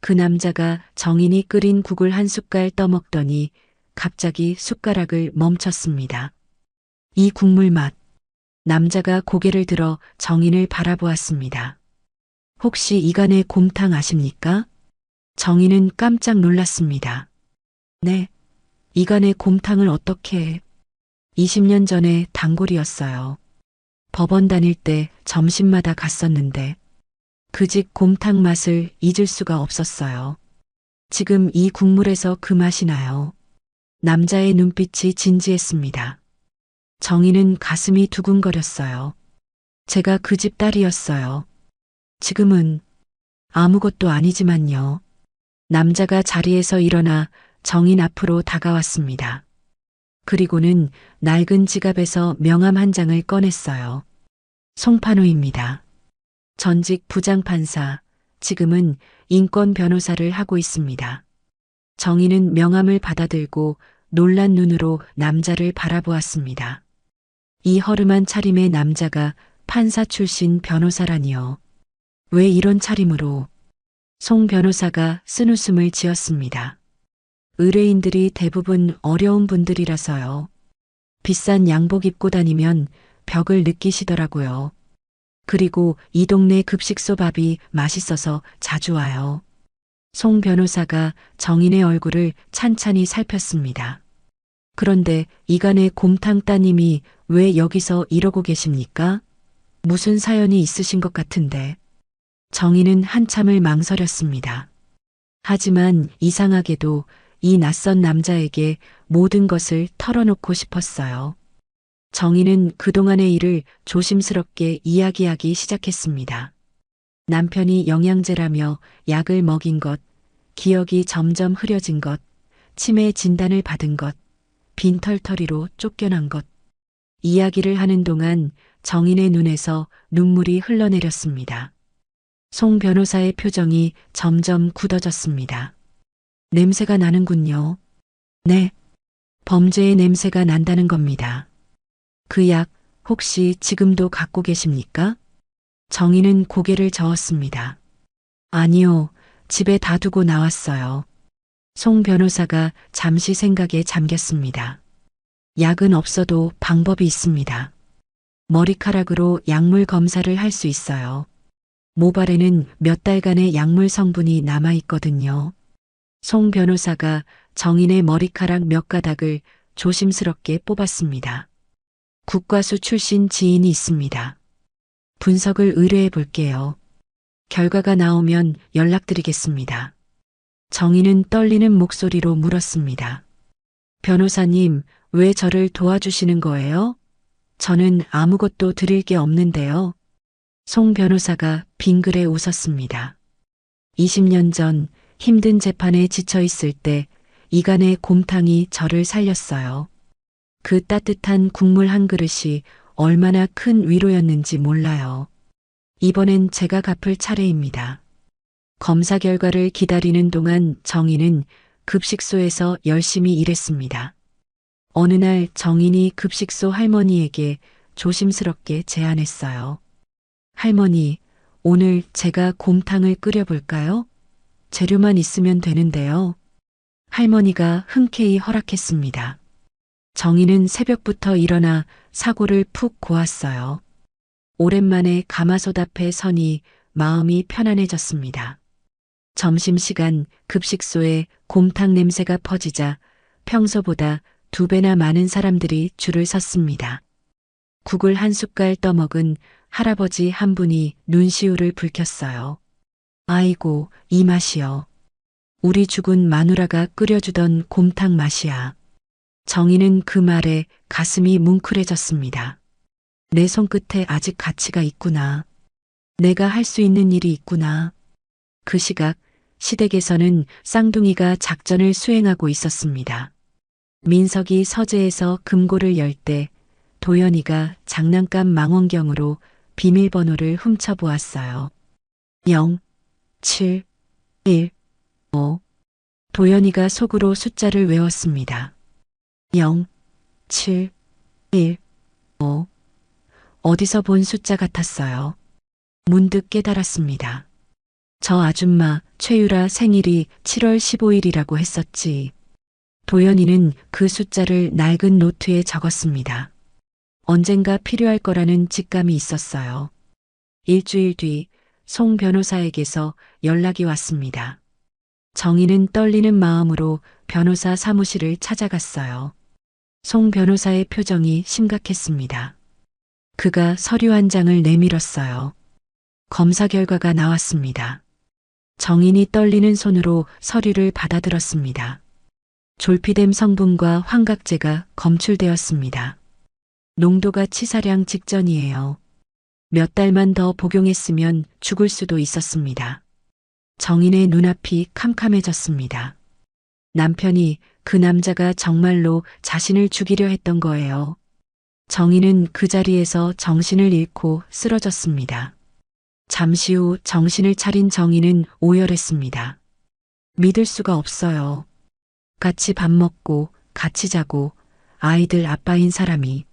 그 남자가 정인이 끓인 국을 한 숟갈 떠먹더니 갑자기 숟가락을 멈췄습니다. 이 국물 맛. 남자가 고개를 들어 정인을 바라보았습니다. 혹시 이간의 곰탕 아십니까? 정인은 깜짝 놀랐습니다. 네, 이간의 곰탕을 어떻게 해? 20년 전에 단골이었어요. 법원 다닐 때 점심마다 갔었는데 그 집 곰탕 맛을 잊을 수가 없었어요. 지금 이 국물에서 그 맛이 나요. 남자의 눈빛이 진지했습니다. 정희는 가슴이 두근거렸어요. 제가 그 집 딸이었어요. 지금은 아무것도 아니지만요. 남자가 자리에서 일어나 정인 앞으로 다가왔습니다. 그리고는 낡은 지갑에서 명함 한 장을 꺼냈어요. 송판호입니다. 전직 부장판사, 지금은 인권 변호사를 하고 있습니다. 정인은 명함을 받아들고 놀란 눈으로 남자를 바라보았습니다. 이 허름한 차림의 남자가 판사 출신 변호사라니요. 왜 이런 차림으로? 송 변호사가 쓴웃음을 지었습니다. 의뢰인들이 대부분 어려운 분들이라서요. 비싼 양복 입고 다니면 벽을 느끼시더라고요. 그리고 이 동네 급식소 밥이 맛있어서 자주 와요. 송 변호사가 정인의 얼굴을 찬찬히 살폈습니다. 그런데 이간의 곰탕 따님이 왜 여기서 이러고 계십니까? 무슨 사연이 있으신 것 같은데. 정인은 한참을 망설였습니다. 하지만 이상하게도 이 낯선 남자에게 모든 것을 털어놓고 싶었어요. 정인은 그동안의 일을 조심스럽게 이야기하기 시작했습니다. 남편이 영양제라며 약을 먹인 것, 기억이 점점 흐려진 것, 치매 진단을 받은 것, 빈털터리로 쫓겨난 것. 이야기를 하는 동안 정인의 눈에서 눈물이 흘러내렸습니다. 송 변호사의 표정이 점점 굳어졌습니다. 냄새가 나는군요. 네. 범죄의 냄새가 난다는 겁니다. 그 약 혹시 지금도 갖고 계십니까? 정인은 고개를 저었습니다. 아니요. 집에 다 두고 나왔어요. 송 변호사가 잠시 생각에 잠겼습니다. 약은 없어도 방법이 있습니다. 머리카락으로 약물 검사를 할 수 있어요. 모발에는 몇 달간의 약물 성분이 남아 있거든요. 송 변호사가 정인의 머리카락 몇 가닥을 조심스럽게 뽑았습니다. 국과수 출신 지인이 있습니다. 분석을 의뢰해 볼게요. 결과가 나오면 연락드리겠습니다. 정인은 떨리는 목소리로 물었습니다. 변호사님, 왜 저를 도와주시는 거예요? 저는 아무것도 드릴 게 없는데요. 송 변호사가 빙그레 웃었습니다. 20년 전 힘든 재판에 지쳐 있을 때 이간의 곰탕이 저를 살렸어요. 그 따뜻한 국물 한 그릇이 얼마나 큰 위로였는지 몰라요. 이번엔 제가 갚을 차례입니다. 검사 결과를 기다리는 동안 정인은 급식소에서 열심히 일했습니다. 어느 날 정인이 급식소 할머니에게 조심스럽게 제안했어요. 할머니, 오늘 제가 곰탕을 끓여볼까요? 재료만 있으면 되는데요. 할머니가 흔쾌히 허락했습니다. 정인은 새벽부터 일어나 사고를 푹 고았어요. 오랜만에 가마솥 앞에 서니 마음이 편안해졌습니다. 점심시간 급식소에 곰탕 냄새가 퍼지자 평소보다 2배나 많은 사람들이 줄을 섰습니다. 국을 한 숟갈 떠먹은 할아버지 한 분이 눈시울을 붉혔어요. 아이고, 이 맛이요. 우리 죽은 마누라가 끓여주던 곰탕 맛이야. 정인은 그 말에 가슴이 뭉클해졌습니다. 내 손끝에 아직 가치가 있구나. 내가 할 수 있는 일이 있구나. 그 시각 시댁에서는 쌍둥이가 작전을 수행하고 있었습니다. 민석이 서재에서 금고를 열 때 도연이가 장난감 망원경으로 비밀번호를 훔쳐보았어요. 0, 7, 1, 5. 도연이가 속으로 숫자를 외웠습니다. 0, 7, 1, 5. 어디서 본 숫자 같았어요. 문득 깨달았습니다. 저 아줌마 최유라 생일이 7월 15일이라고 했었지. 도연이는 그 숫자를 낡은 노트에 적었습니다. 언젠가 필요할 거라는 직감이 있었어요. 일주일 뒤 송 변호사에게서 연락이 왔습니다. 정인은 떨리는 마음으로 변호사 사무실을 찾아갔어요. 송 변호사의 표정이 심각했습니다. 그가 서류 한 장을 내밀었어요. 검사 결과가 나왔습니다. 정인이 떨리는 손으로 서류를 받아들었습니다. 졸피뎀 성분과 환각제가 검출되었습니다. 농도가 치사량 직전이에요. 몇 달만 더 복용했으면 죽을 수도 있었습니다. 정인의 눈앞이 캄캄해졌습니다. 남편이 그 남자가 정말로 자신을 죽이려 했던 거예요. 정인은 그 자리에서 정신을 잃고 쓰러졌습니다. 잠시 후 정신을 차린 정인은 오열했습니다. 믿을 수가 없어요. 같이 밥 먹고 같이 자고 아이들 아빠인 사람이.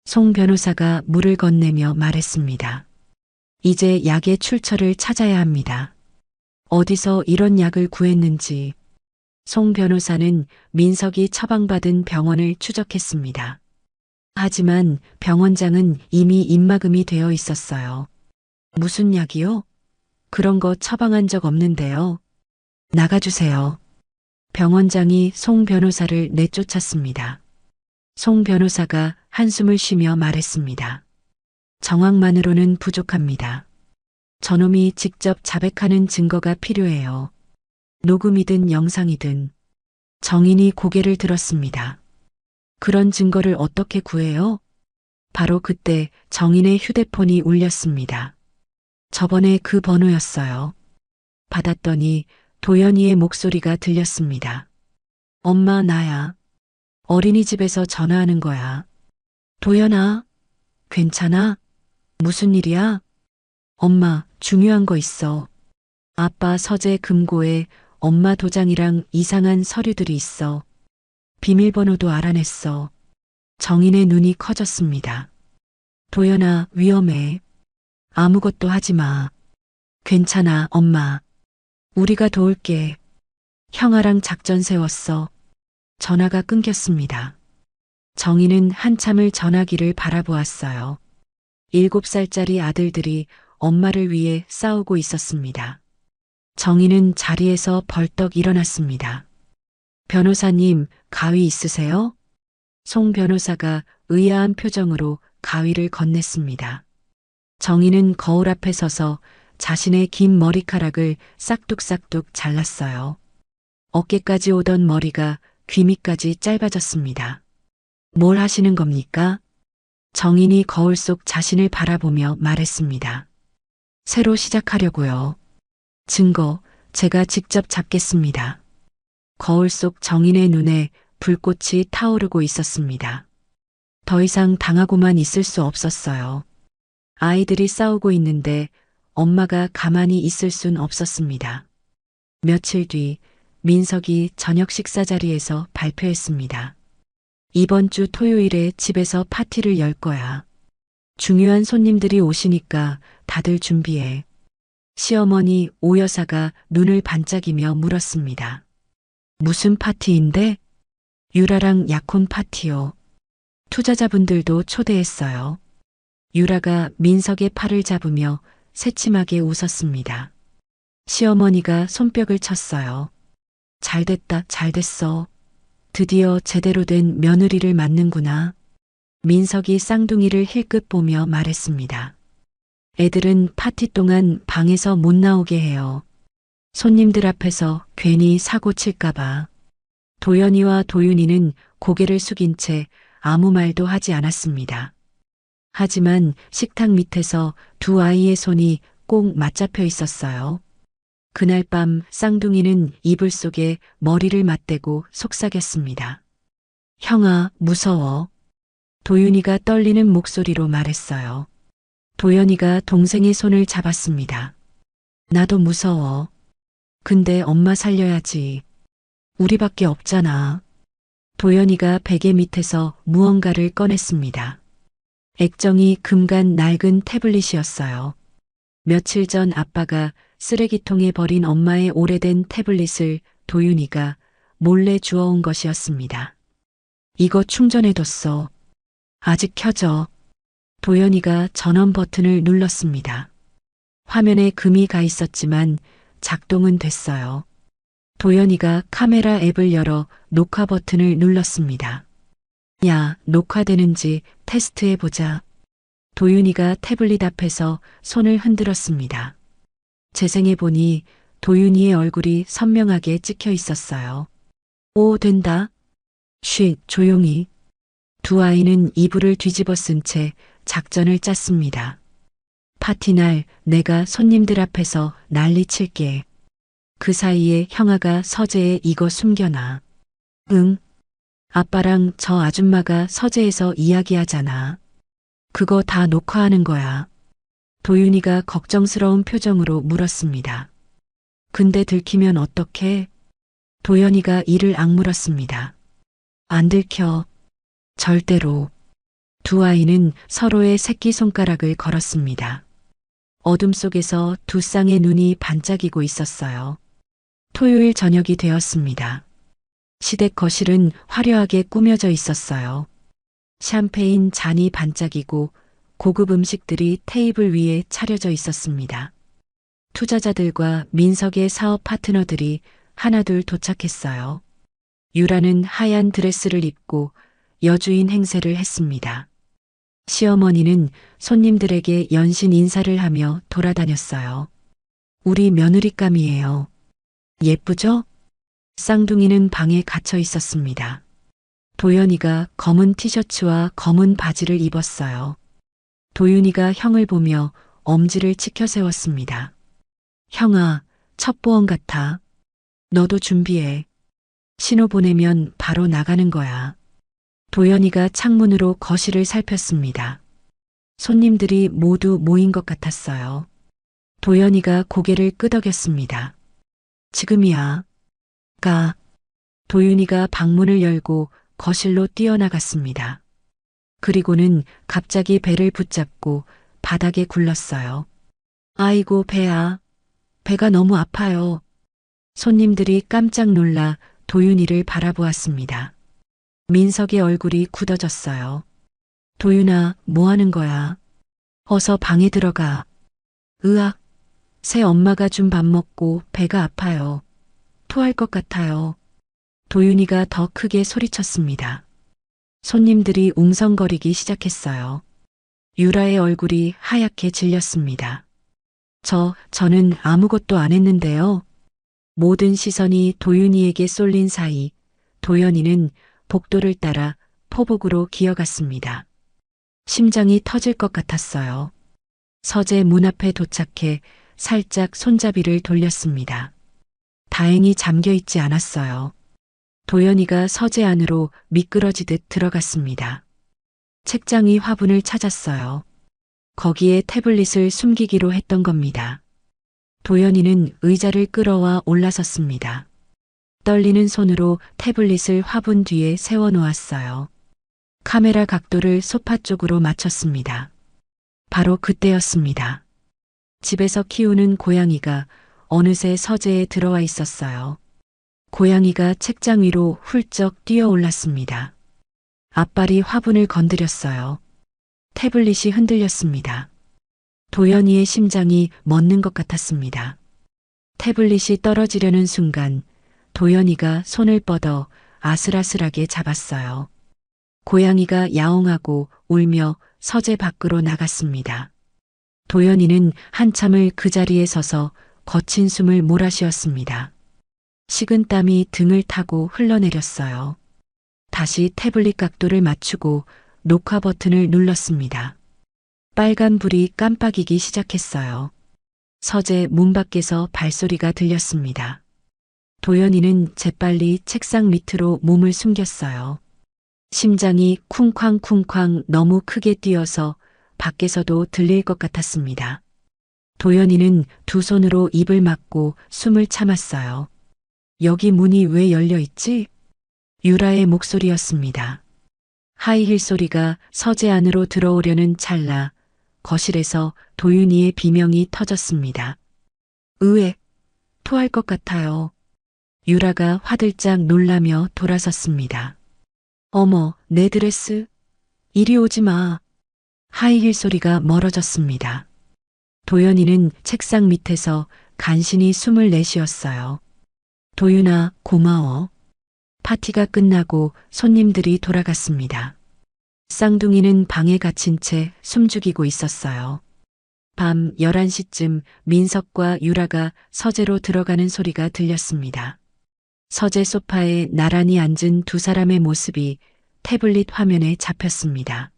송 변호사가 물을 건네며 말했습니다. 이제 약의 출처를 찾아야 합니다. 어디서 이런 약을 구했는지. 송 변호사는 민석이 처방받은 병원을 추적했습니다. 하지만 병원장은 이미 입막음이 되어 있었어요. 무슨 약이요? 그런 거 처방한 적 없는데요. 나가주세요. 병원장이 송 변호사를 내쫓았습니다. 송 변호사가 한숨을 쉬며 말했습니다. 정황만으로는 부족합니다. 저놈이 직접 자백하는 증거가 필요해요. 녹음이든 영상이든. 정인이 고개를 들었습니다. 그런 증거를 어떻게 구해요? 바로 그때 정인의 휴대폰이 울렸습니다. 저번에 그 번호였어요. 받았더니 도연이의 목소리가 들렸습니다. 엄마, 나야. 어린이집에서 전화하는 거야. 도연아, 괜찮아? 무슨 일이야? 엄마, 중요한 거 있어. 아빠 서재 금고에 엄마 도장이랑 이상한 서류들이 있어. 비밀번호도 알아냈어. 정인의 눈이 커졌습니다. 도연아, 위험해. 아무것도 하지 마. 괜찮아, 엄마. 우리가 도울게. 형아랑 작전 세웠어. 전화가 끊겼습니다. 정인은 한참을 전화기를 바라보았어요. 7살짜리 아들들이 엄마를 위해 싸우고 있었습니다. 정인은 자리에서 벌떡 일어났습니다. 변호사님, 가위 있으세요? 송 변호사가 의아한 표정으로 가위를 건넸습니다. 정인은 거울 앞에 서서 자신의 긴 머리카락을 싹둑싹둑 잘랐어요. 어깨까지 오던 머리가 귀 밑까지 짧아졌습니다. 뭘 하시는 겁니까? 정인이 거울 속 자신을 바라보며 말했습니다. 새로 시작하려고요. 증거, 제가 직접 잡겠습니다. 거울 속 정인의 눈에 불꽃이 타오르고 있었습니다. 더 이상 당하고만 있을 수 없었어요. 아이들이 싸우고 있는데 엄마가 가만히 있을 순 없었습니다. 며칠 뒤 민석이 저녁 식사 자리에서 발표했습니다. 이번 주 토요일에 집에서 파티를 열 거야. 중요한 손님들이 오시니까 다들 준비해. 시어머니 오 여사가 눈을 반짝이며 물었습니다. 무슨 파티인데? 유라랑 약혼 파티요. 투자자분들도 초대했어요. 유라가 민석의 팔을 잡으며 새침하게 웃었습니다. 시어머니가 손뼉을 쳤어요. 잘됐다, 잘됐어. 드디어 제대로 된 며느리를 맞는구나. 민석이 쌍둥이를 힐끗 보며 말했습니다. 애들은 파티 동안 방에서 못 나오게 해요. 손님들 앞에서 괜히 사고 칠까봐. 도연이와 도윤이는 고개를 숙인 채 아무 말도 하지 않았습니다. 하지만 식탁 밑에서 두 아이의 손이 꼭 맞잡혀 있었어요. 그날 밤 쌍둥이는 이불 속에 머리를 맞대고 속삭였습니다. 형아, 무서워. 도윤이가 떨리는 목소리로 말했어요. 도연이가 동생의 손을 잡았습니다. 나도 무서워. 근데 엄마 살려야지. 우리밖에 없잖아. 도연이가 베개 밑에서 무언가를 꺼냈습니다. 액정이 금간 낡은 태블릿이었어요. 며칠 전 아빠가 쓰레기통에 버린 엄마의 오래된 태블릿을 도윤이가 몰래 주워온 것이었습니다. 이거 충전해뒀어. 아직 켜져. 도연이가 전원 버튼을 눌렀습니다. 화면에 금이 가 있었지만 작동은 됐어요. 도연이가 카메라 앱을 열어 녹화 버튼을 눌렀습니다. 야, 녹화되는지 테스트해보자. 도윤이가 태블릿 앞에서 손을 흔들었습니다. 재생해보니 도윤이의 얼굴이 선명하게 찍혀 있었어요. 오, 된다. 쉿, 조용히. 두 아이는 이불을 뒤집어 쓴 채 작전을 짰습니다. 파티날 내가 손님들 앞에서 난리 칠게. 그 사이에 형아가 서재에 이거 숨겨놔. 응. 아빠랑 저 아줌마가 서재에서 이야기하잖아. 그거 다 녹화하는 거야. 도윤이가 걱정스러운 표정으로 물었습니다. 근데 들키면 어떡해? 도연이가 이를 악물었습니다. 안 들켜. 절대로. 두 아이는 서로의 새끼손가락을 걸었습니다. 어둠 속에서 두 쌍의 눈이 반짝이고 있었어요. 토요일 저녁이 되었습니다. 시댁 거실은 화려하게 꾸며져 있었어요. 샴페인 잔이 반짝이고 고급 음식들이 테이블 위에 차려져 있었습니다. 투자자들과 민석의 사업 파트너들이 하나둘 도착했어요. 유라는 하얀 드레스를 입고 여주인 행세를 했습니다. 시어머니는 손님들에게 연신 인사를 하며 돌아다녔어요. 우리 며느리감이에요. 예쁘죠? 쌍둥이는 방에 갇혀 있었습니다. 도연이가 검은 티셔츠와 검은 바지를 입었어요. 도윤이가 형을 보며 엄지를 치켜 세웠습니다. 형아, 첩보원 같아. 너도 준비해. 신호 보내면 바로 나가는 거야. 도연이가 창문으로 거실을 살폈습니다. 손님들이 모두 모인 것 같았어요. 도연이가 고개를 끄덕였습니다. 지금이야. 가. 도윤이가 방문을 열고 거실로 뛰어나갔습니다. 그리고는 갑자기 배를 붙잡고 바닥에 굴렀어요. 아이고 배야. 배가 너무 아파요. 손님들이 깜짝 놀라 도윤이를 바라보았습니다. 민석의 얼굴이 굳어졌어요. 도윤아, 뭐 하는 거야? 어서 방에 들어가. 으악, 새 엄마가 준 밥 먹고 배가 아파요. 토할 것 같아요. 도윤이가 더 크게 소리쳤습니다. 손님들이 웅성거리기 시작했어요. 유라의 얼굴이 하얗게 질렸습니다. 저는 아무것도 안 했는데요. 모든 시선이 도윤이에게 쏠린 사이 도연이는 복도를 따라 포복으로 기어갔습니다. 심장이 터질 것 같았어요. 서재 문 앞에 도착해 살짝 손잡이를 돌렸습니다. 다행히 잠겨 있지 않았어요. 도연이가 서재 안으로 미끄러지듯 들어갔습니다. 책장 위 화분을 찾았어요. 거기에 태블릿을 숨기기로 했던 겁니다. 도연이는 의자를 끌어와 올라섰습니다. 떨리는 손으로 태블릿을 화분 뒤에 세워 놓았어요. 카메라 각도를 소파 쪽으로 맞췄습니다. 바로 그때였습니다. 집에서 키우는 고양이가 어느새 서재에 들어와 있었어요. 고양이가 책장 위로 훌쩍 뛰어 올랐습니다. 앞발이 화분을 건드렸어요. 태블릿이 흔들렸습니다. 도연이의 심장이 멎는 것 같았습니다. 태블릿이 떨어지려는 순간 도연이가 손을 뻗어 아슬아슬하게 잡았어요. 고양이가 야옹하고 울며 서재 밖으로 나갔습니다. 도연이는 한참을 그 자리에 서서 거친 숨을 몰아쉬었습니다. 식은땀이 등을 타고 흘러내렸어요. 다시 태블릿 각도를 맞추고 녹화 버튼을 눌렀습니다. 빨간 불이 깜빡이기 시작했어요. 서재 문 밖에서 발소리가 들렸습니다. 도연이는 재빨리 책상 밑으로 몸을 숨겼어요. 심장이 쿵쾅쿵쾅 너무 크게 뛰어서 밖에서도 들릴 것 같았습니다. 도연이는 두 손으로 입을 막고 숨을 참았어요. 여기 문이 왜 열려 있지? 유라의 목소리였습니다. 하이힐 소리가 서재 안으로 들어오려는 찰나 거실에서 도윤이의 비명이 터졌습니다. 으에, 토할 것 같아요. 유라가 화들짝 놀라며 돌아섰습니다. 어머, 내 드레스. 이리 오지 마. 하이힐 소리가 멀어졌습니다. 도연이는 책상 밑에서 간신히 숨을 내쉬었어요. 도윤아, 고마워. 파티가 끝나고 손님들이 돌아갔습니다. 쌍둥이는 방에 갇힌 채 숨죽이고 있었어요. 밤 11시쯤 민석과 유라가 서재로 들어가는 소리가 들렸습니다. 서재 소파에 나란히 앉은 두 사람의 모습이 태블릿 화면에 잡혔습니다.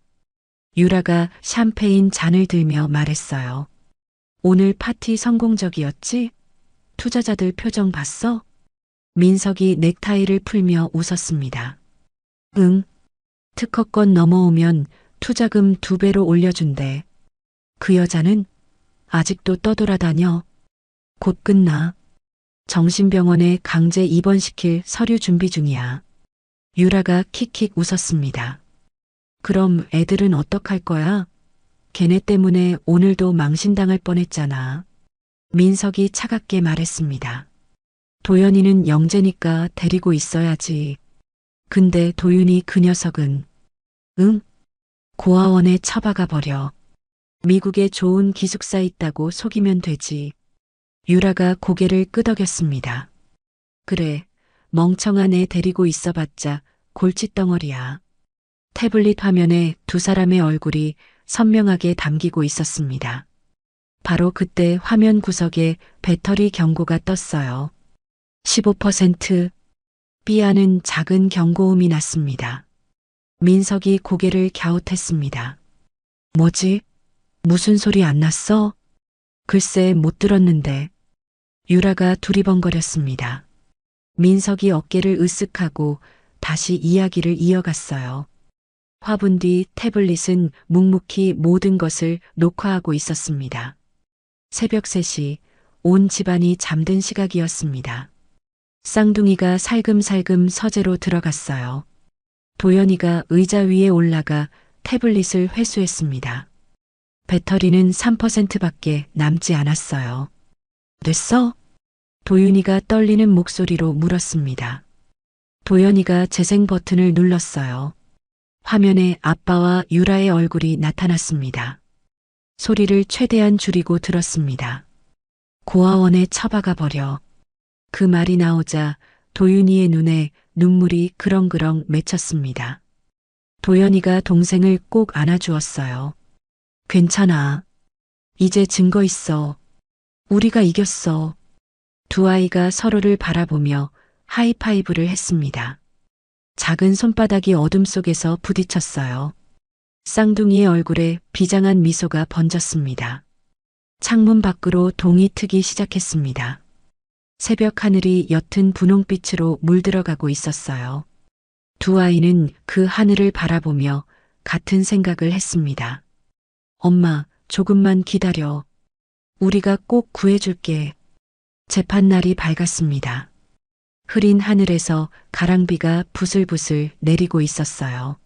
유라가 샴페인 잔을 들며 말했어요. 오늘 파티 성공적이었지? 투자자들 표정 봤어? 민석이 넥타이를 풀며 웃었습니다. 응. 특허권 넘어오면 투자금 2배로 올려준대. 그 여자는 아직도 떠돌아다녀. 곧 끝나. 정신병원에 강제 입원시킬 서류 준비 중이야. 유라가 킥킥 웃었습니다. 그럼 애들은 어떡할 거야? 걔네 때문에 오늘도 망신당할 뻔했잖아. 민석이 차갑게 말했습니다. 도연이는 영재니까 데리고 있어야지. 근데 도윤이 그 녀석은 응? 고아원에 처박아 버려. 미국에 좋은 기숙사 있다고 속이면 되지. 유라가 고개를 끄덕였습니다. 그래, 멍청한 애 데리고 있어봤자 골칫덩어리야. 태블릿 화면에 두 사람의 얼굴이 선명하게 담기고 있었습니다. 바로 그때 화면 구석에 배터리 경고가 떴어요. 15%. 삐하는 작은 경고음이 났습니다. 민석이 고개를 갸웃했습니다. 뭐지? 무슨 소리 안 났어? 글쎄 못 들었는데. 유라가 두리번거렸습니다. 민석이 어깨를 으쓱하고 다시 이야기를 이어갔어요. 화분 뒤 태블릿은 묵묵히 모든 것을 녹화하고 있었습니다. 새벽 3시 온 집안이 잠든 시각이었습니다. 쌍둥이가 살금살금 서재로 들어갔어요. 도연이가 의자 위에 올라가 태블릿을 회수했습니다. 배터리는 3%밖에 남지 않았어요. 됐어? 도윤이가 떨리는 목소리로 물었습니다. 도연이가 재생 버튼을 눌렀어요. 화면에 아빠와 유라의 얼굴이 나타났습니다. 소리를 최대한 줄이고 들었습니다. 고아원에 처박아 버려. 그 말이 나오자 도윤이의 눈에 눈물이 그렁그렁 맺혔습니다. 도연이가 동생을 꼭 안아주었어요. 괜찮아. 이제 증거 있어. 우리가 이겼어. 두 아이가 서로를 바라보며 하이파이브를 했습니다. 작은 손바닥이 어둠 속에서 부딪혔어요. 쌍둥이의 얼굴에 비장한 미소가 번졌습니다. 창문 밖으로 동이 트기 시작했습니다. 새벽 하늘이 옅은 분홍빛으로 물들어가고 있었어요. 두 아이는 그 하늘을 바라보며 같은 생각을 했습니다. 엄마, 조금만 기다려. 우리가 꼭 구해줄게. 재판날이 밝았습니다. 흐린 하늘에서 가랑비가 부슬부슬 내리고 있었어요.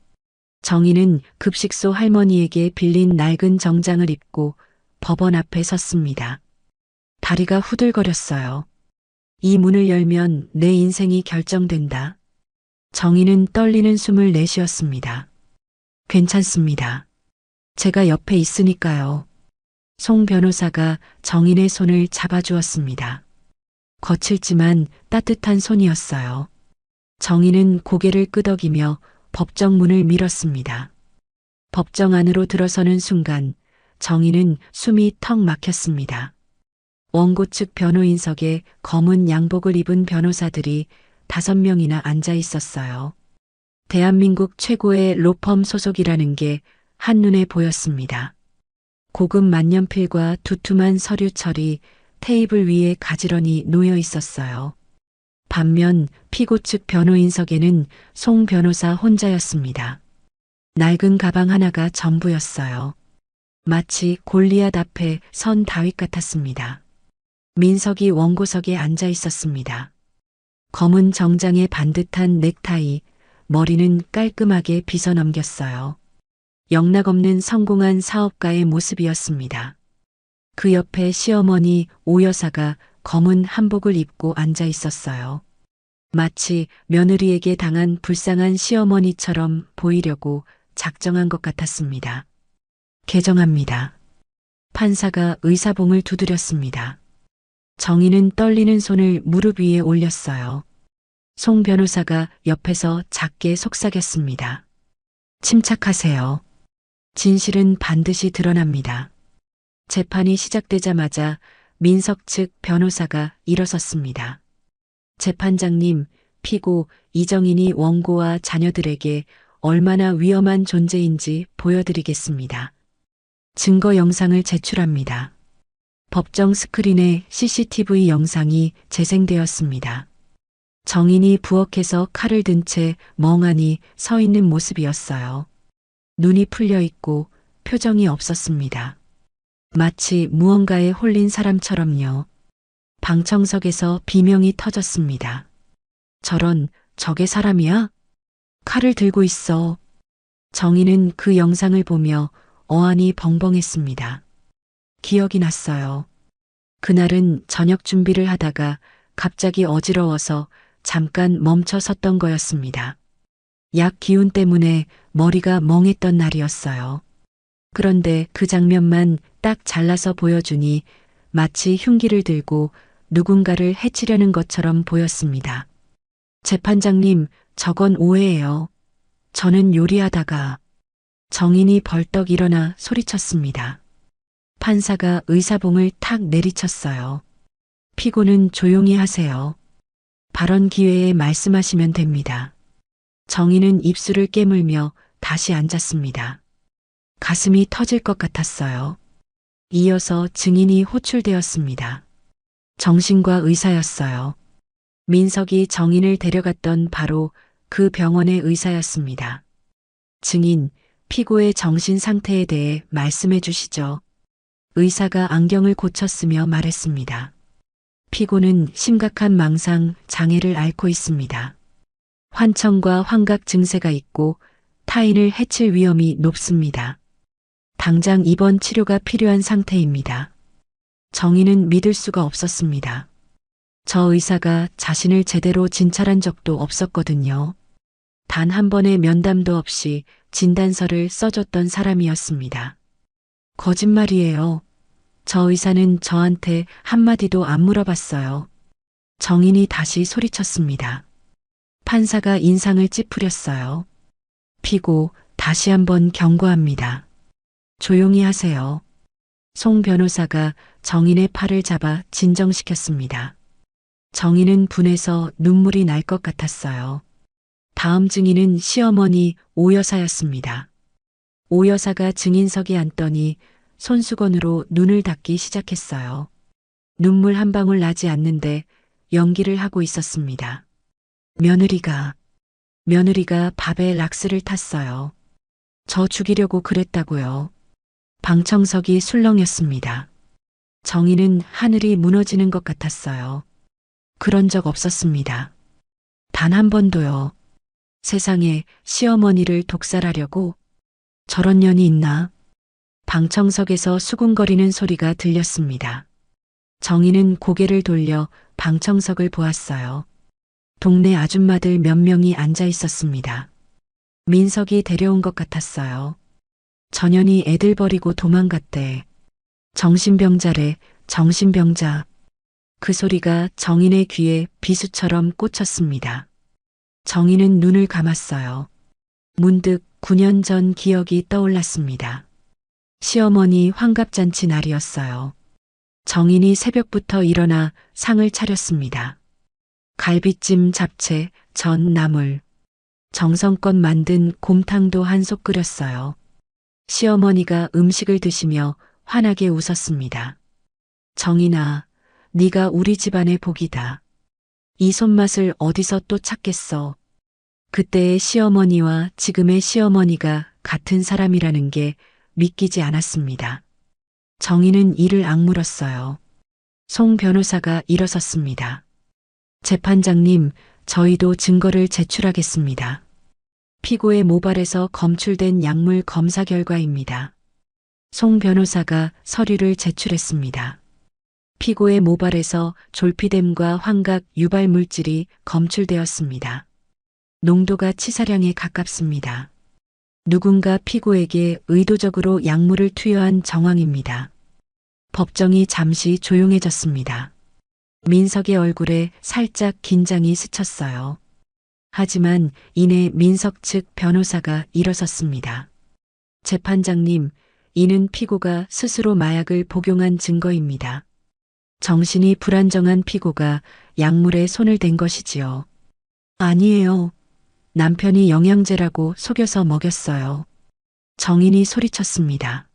정희는 급식소 할머니에게 빌린 낡은 정장을 입고 법원 앞에 섰습니다. 다리가 후들거렸어요. 이 문을 열면 내 인생이 결정된다. 정희는 떨리는 숨을 내쉬었습니다. 괜찮습니다. 제가 옆에 있으니까요. 송 변호사가 정인의 손을 잡아주었습니다. 거칠지만 따뜻한 손이었어요. 정인은 고개를 끄덕이며 법정 문을 밀었습니다. 법정 안으로 들어서는 순간 정인은 숨이 턱 막혔습니다. 원고 측 변호인석에 검은 양복을 입은 변호사들이 5명이나 앉아 있었어요. 대한민국 최고의 로펌 소속이라는 게 한눈에 보였습니다. 고급 만년필과 두툼한 서류철이 테이블 위에 가지런히 놓여 있었어요. 반면 피고 측 변호인석에는 송 변호사 혼자였습니다. 낡은 가방 하나가 전부였어요. 마치 골리앗 앞에 선 다윗 같았습니다. 민석이 원고석에 앉아 있었습니다. 검은 정장에 반듯한 넥타이, 머리는 깔끔하게 빗어 넘겼어요. 영락없는 성공한 사업가의 모습이었습니다. 그 옆에 시어머니 오 여사가 검은 한복을 입고 앉아 있었어요. 마치 며느리에게 당한 불쌍한 시어머니처럼 보이려고 작정한 것 같았습니다. 개정합니다. 판사가 의사봉을 두드렸습니다. 정희는 떨리는 손을 무릎 위에 올렸어요. 송 변호사가 옆에서 작게 속삭였습니다. 침착하세요. 진실은 반드시 드러납니다. 재판이 시작되자마자 민석 측 변호사가 일어섰습니다. 재판장님, 피고 이정인이 원고와 자녀들에게 얼마나 위험한 존재인지 보여드리겠습니다. 증거 영상을 제출합니다. 법정 스크린에 CCTV 영상이 재생되었습니다. 정인이 부엌에서 칼을 든 채 멍하니 서 있는 모습이었어요. 눈이 풀려 있고 표정이 없었습니다. 마치 무언가에 홀린 사람처럼요. 방청석에서 비명이 터졌습니다. 저게 사람이야? 칼을 들고 있어. 정인은 그 영상을 보며 어안이 벙벙했습니다. 기억이 났어요. 그날은 저녁 준비를 하다가 갑자기 어지러워서 잠깐 멈춰 섰던 거였습니다. 약 기운 때문에 머리가 멍했던 날이었어요. 그런데 그 장면만 딱 잘라서 보여주니 마치 흉기를 들고 누군가를 해치려는 것처럼 보였습니다. 재판장님, 저건 오해예요. 저는 요리하다가. 정인이 벌떡 일어나 소리쳤습니다. 판사가 의사봉을 탁 내리쳤어요. 피고는 조용히 하세요. 발언 기회에 말씀하시면 됩니다. 정인은 입술을 깨물며 다시 앉았습니다. 가슴이 터질 것 같았어요. 이어서 증인이 호출되었습니다. 정신과 의사였어요. 민석이 정인을 데려갔던 바로 그 병원의 의사였습니다. 증인, 피고의 정신 상태에 대해 말씀해 주시죠. 의사가 안경을 고쳤으며 말했습니다. 피고는 심각한 망상 장애를 앓고 있습니다. 환청과 환각 증세가 있고 타인을 해칠 위험이 높습니다. 당장 입원 치료가 필요한 상태입니다. 정인은 믿을 수가 없었습니다. 저 의사가 자신을 제대로 진찰한 적도 없었거든요. 단 한 번의 면담도 없이 진단서를 써줬던 사람이었습니다. 거짓말이에요. 저 의사는 저한테 한마디도 안 물어봤어요. 정인이 다시 소리쳤습니다. 판사가 인상을 찌푸렸어요. 피고, 다시 한번 경고합니다. 조용히 하세요. 송 변호사가 정인의 팔을 잡아 진정시켰습니다. 정인은 분해서 눈물이 날 것 같았어요. 다음 증인은 시어머니 오 여사였습니다. 오 여사가 증인석에 앉더니 손수건으로 눈을 닦기 시작했어요. 눈물 한 방울 나지 않는데 연기를 하고 있었습니다. 며느리가 밥에 락스를 탔어요. 저 죽이려고 그랬다고요. 방청석이 술렁였습니다. 정인은 하늘이 무너지는 것 같았어요. 그런 적 없었습니다. 단 한 번도요. 세상에 시어머니를 독살하려고 저런 년이 있나? 방청석에서 수군거리는 소리가 들렸습니다. 정인은 고개를 돌려 방청석을 보았어요. 동네 아줌마들 몇 명이 앉아 있었습니다. 민석이 데려온 것 같았어요. 전현이 애들 버리고 도망갔대. 정신병자래, 정신병자. 그 소리가 정인의 귀에 비수처럼 꽂혔습니다. 정인은 눈을 감았어요. 문득 9년 전 기억이 떠올랐습니다. 시어머니 환갑잔치 날이었어요. 정인이 새벽부터 일어나 상을 차렸습니다. 갈비찜, 잡채, 전, 나물. 정성껏 만든 곰탕도 한솥 끓였어요. 시어머니가 음식을 드시며 환하게 웃었습니다. 정인아, 네가 우리 집안의 복이다. 이 손맛을 어디서 또 찾겠어. 그때의 시어머니와 지금의 시어머니가 같은 사람이라는 게 믿기지 않았습니다. 정인은 이를 악물었어요. 송 변호사가 일어섰습니다. 재판장님, 저희도 증거를 제출하겠습니다. 피고의 모발에서 검출된 약물 검사 결과입니다. 송 변호사가 서류를 제출했습니다. 피고의 모발에서 졸피뎀과 환각 유발 물질이 검출되었습니다. 농도가 치사량에 가깝습니다. 누군가 피고에게 의도적으로 약물을 투여한 정황입니다. 법정이 잠시 조용해졌습니다. 민석의 얼굴에 살짝 긴장이 스쳤어요. 하지만 이내 민석 측 변호사가 일어섰습니다. 재판장님, 이는 피고가 스스로 마약을 복용한 증거입니다. 정신이 불안정한 피고가 약물에 손을 댄 것이지요. 아니에요. 남편이 영양제라고 속여서 먹였어요. 정인이 소리쳤습니다.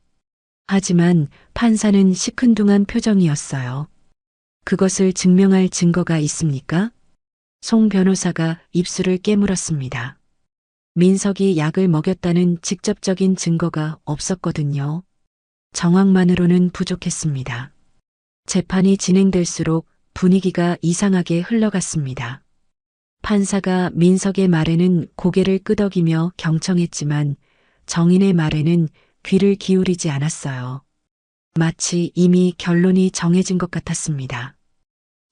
하지만 판사는 시큰둥한 표정이었어요. 그것을 증명할 증거가 있습니까? 송 변호사가 입술을 깨물었습니다. 민석이 약을 먹였다는 직접적인 증거가 없었거든요. 정황만으로는 부족했습니다. 재판이 진행될수록 분위기가 이상하게 흘러갔습니다. 판사가 민석의 말에는 고개를 끄덕이며 경청했지만 정인의 말에는 귀를 기울이지 않았어요. 마치 이미 결론이 정해진 것 같았습니다.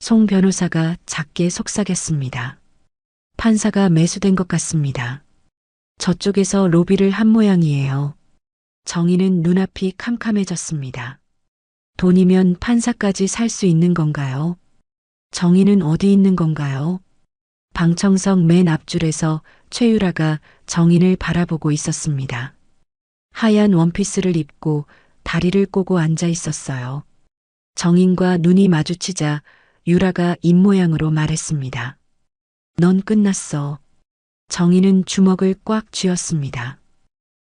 송 변호사가 작게 속삭였습니다. 판사가 매수된 것 같습니다. 저쪽에서 로비를 한 모양이에요. 정인은 눈앞이 캄캄해졌습니다. 돈이면 판사까지 살 수 있는 건가요? 정인은 어디 있는 건가요? 방청석 맨 앞줄에서 최유라가 정인을 바라보고 있었습니다. 하얀 원피스를 입고 다리를 꼬고 앉아 있었어요. 정인과 눈이 마주치자 유라가 입모양으로 말했습니다. 넌 끝났어. 정인은 주먹을 꽉 쥐었습니다.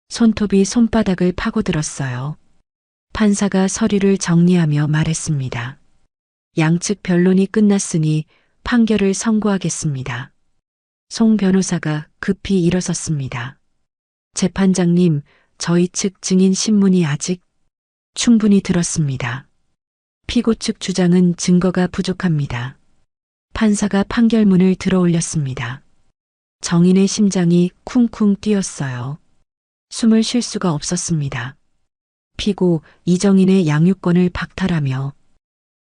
손톱이 손바닥을 파고들었어요. 판사가 서류를 정리하며 말했습니다. 양측 변론이 끝났으니 판결을 선고하겠습니다. 송 변호사가 급히 일어섰습니다. 재판장님, 저희 측 증인 신문이 아직 충분히 들었습니다. 피고 측 주장은 증거가 부족합니다. 판사가 판결문을 들어올렸습니다. 정인의 심장이 쿵쿵 뛰었어요. 숨을 쉴 수가 없었습니다. 피고 이정인의 양육권을 박탈하며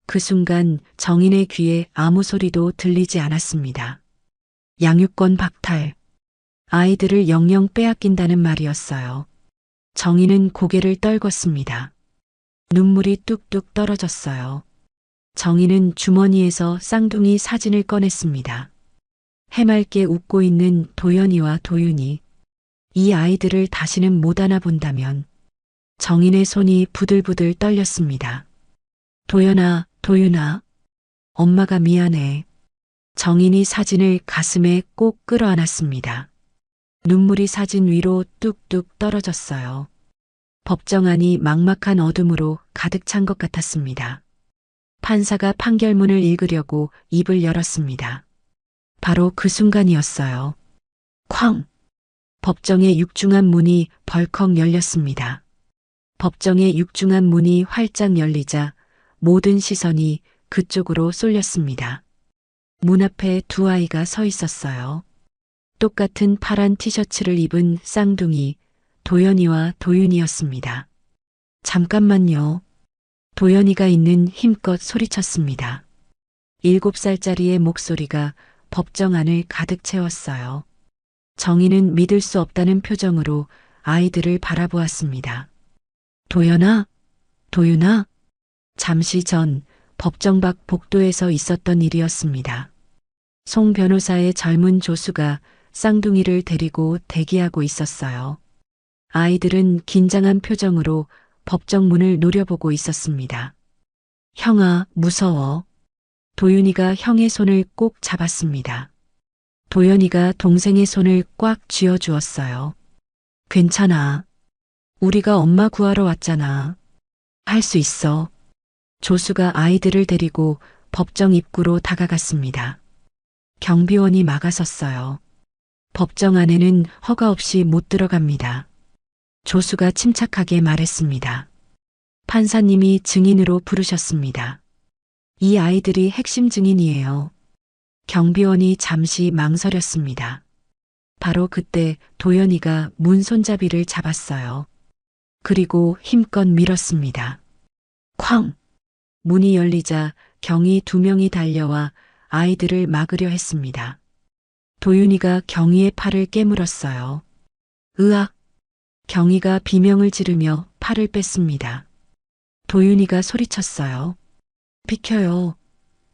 그 순간 정인의 귀에 아무 소리도 들리지 않았습니다. 양육권 박탈. 아이들을 영영 빼앗긴다는 말이었어요. 정인은 고개를 떨궜습니다. 눈물이 뚝뚝 떨어졌어요. 정인은 주머니에서 쌍둥이 사진을 꺼냈습니다. 해맑게 웃고 있는 도연이와 도윤이. 이 아이들을 다시는 못 안아본다면. 정인의 손이 부들부들 떨렸습니다. 도연아, 도윤아. 엄마가 미안해. 정인이 사진을 가슴에 꼭 끌어안았습니다. 눈물이 사진 위로 뚝뚝 떨어졌어요. 법정 안이 막막한 어둠으로 가득 찬 것 같았습니다. 판사가 판결문을 읽으려고 입을 열었습니다. 바로 그 순간이었어요. 쾅! 법정의 육중한 문이 벌컥 열렸습니다. 법정의 육중한 문이 활짝 열리자 모든 시선이 그쪽으로 쏠렸습니다. 문 앞에 두 아이가 서 있었어요. 똑같은 파란 티셔츠를 입은 쌍둥이 도연이와 도윤이었습니다. 잠깐만요. 도연이가 있는 힘껏 소리쳤습니다. 7살짜리의 목소리가 법정 안을 가득 채웠어요. 정인은 믿을 수 없다는 표정으로 아이들을 바라보았습니다. 도연아? 도윤아? 잠시 전 법정 밖 복도에서 있었던 일이었습니다. 송 변호사의 젊은 조수가 쌍둥이를 데리고 대기하고 있었어요. 아이들은 긴장한 표정으로 법정 문을 노려보고 있었습니다. 형아, 무서워. 도윤이가 형의 손을 꼭 잡았습니다. 도연이가 동생의 손을 꽉 쥐어주었어요. 괜찮아. 우리가 엄마 구하러 왔잖아. 할 수 있어. 조수가 아이들을 데리고 법정 입구로 다가갔습니다. 경비원이 막아섰어요. 법정 안에는 허가 없이 못 들어갑니다. 조수가 침착하게 말했습니다. 판사님이 증인으로 부르셨습니다. 이 아이들이 핵심 증인이에요. 경비원이 잠시 망설였습니다. 바로 그때 도연이가 문 손잡이를 잡았어요. 그리고 힘껏 밀었습니다. 쾅! 문이 열리자 경위 2명이 달려와 아이들을 막으려 했습니다. 도윤이가 경위의 팔을 깨물었어요. 으악! 경위가 비명을 지르며 팔을 뺐습니다. 도윤이가 소리쳤어요. 비켜요.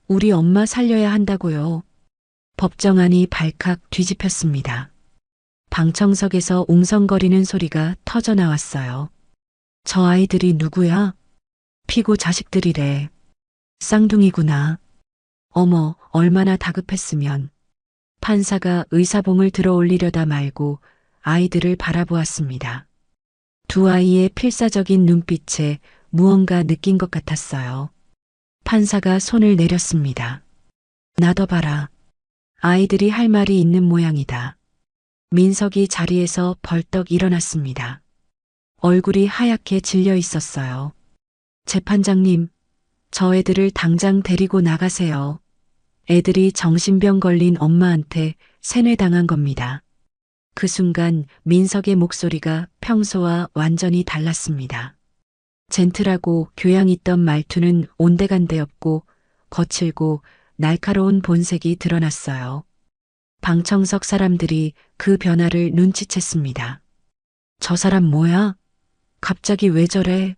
우리 엄마 살려야 한다고요. 법정 안이 발칵 뒤집혔습니다. 방청석에서 웅성거리는 소리가 터져나왔어요. 저 아이들이 누구야? 피고 자식들이래. 쌍둥이구나. 어머, 얼마나 다급했으면. 판사가 의사봉을 들어 올리려다 말고 아이들을 바라보았습니다. 두 아이의 필사적인 눈빛에 무언가 느낀 것 같았어요. 판사가 손을 내렸습니다. 놔둬봐라. 아이들이 할 말이 있는 모양이다. 민석이 자리에서 벌떡 일어났습니다. 얼굴이 하얗게 질려 있었어요. 재판장님, 저 애들을 당장 데리고 나가세요. 애들이 정신병 걸린 엄마한테 세뇌당한 겁니다. 그 순간 민석의 목소리가 평소와 완전히 달랐습니다. 젠틀하고 교양 있던 말투는 온데간데 없고 거칠고 날카로운 본색이 드러났어요. 방청석 사람들이 그 변화를 눈치챘습니다. 저 사람 뭐야? 갑자기 왜 저래?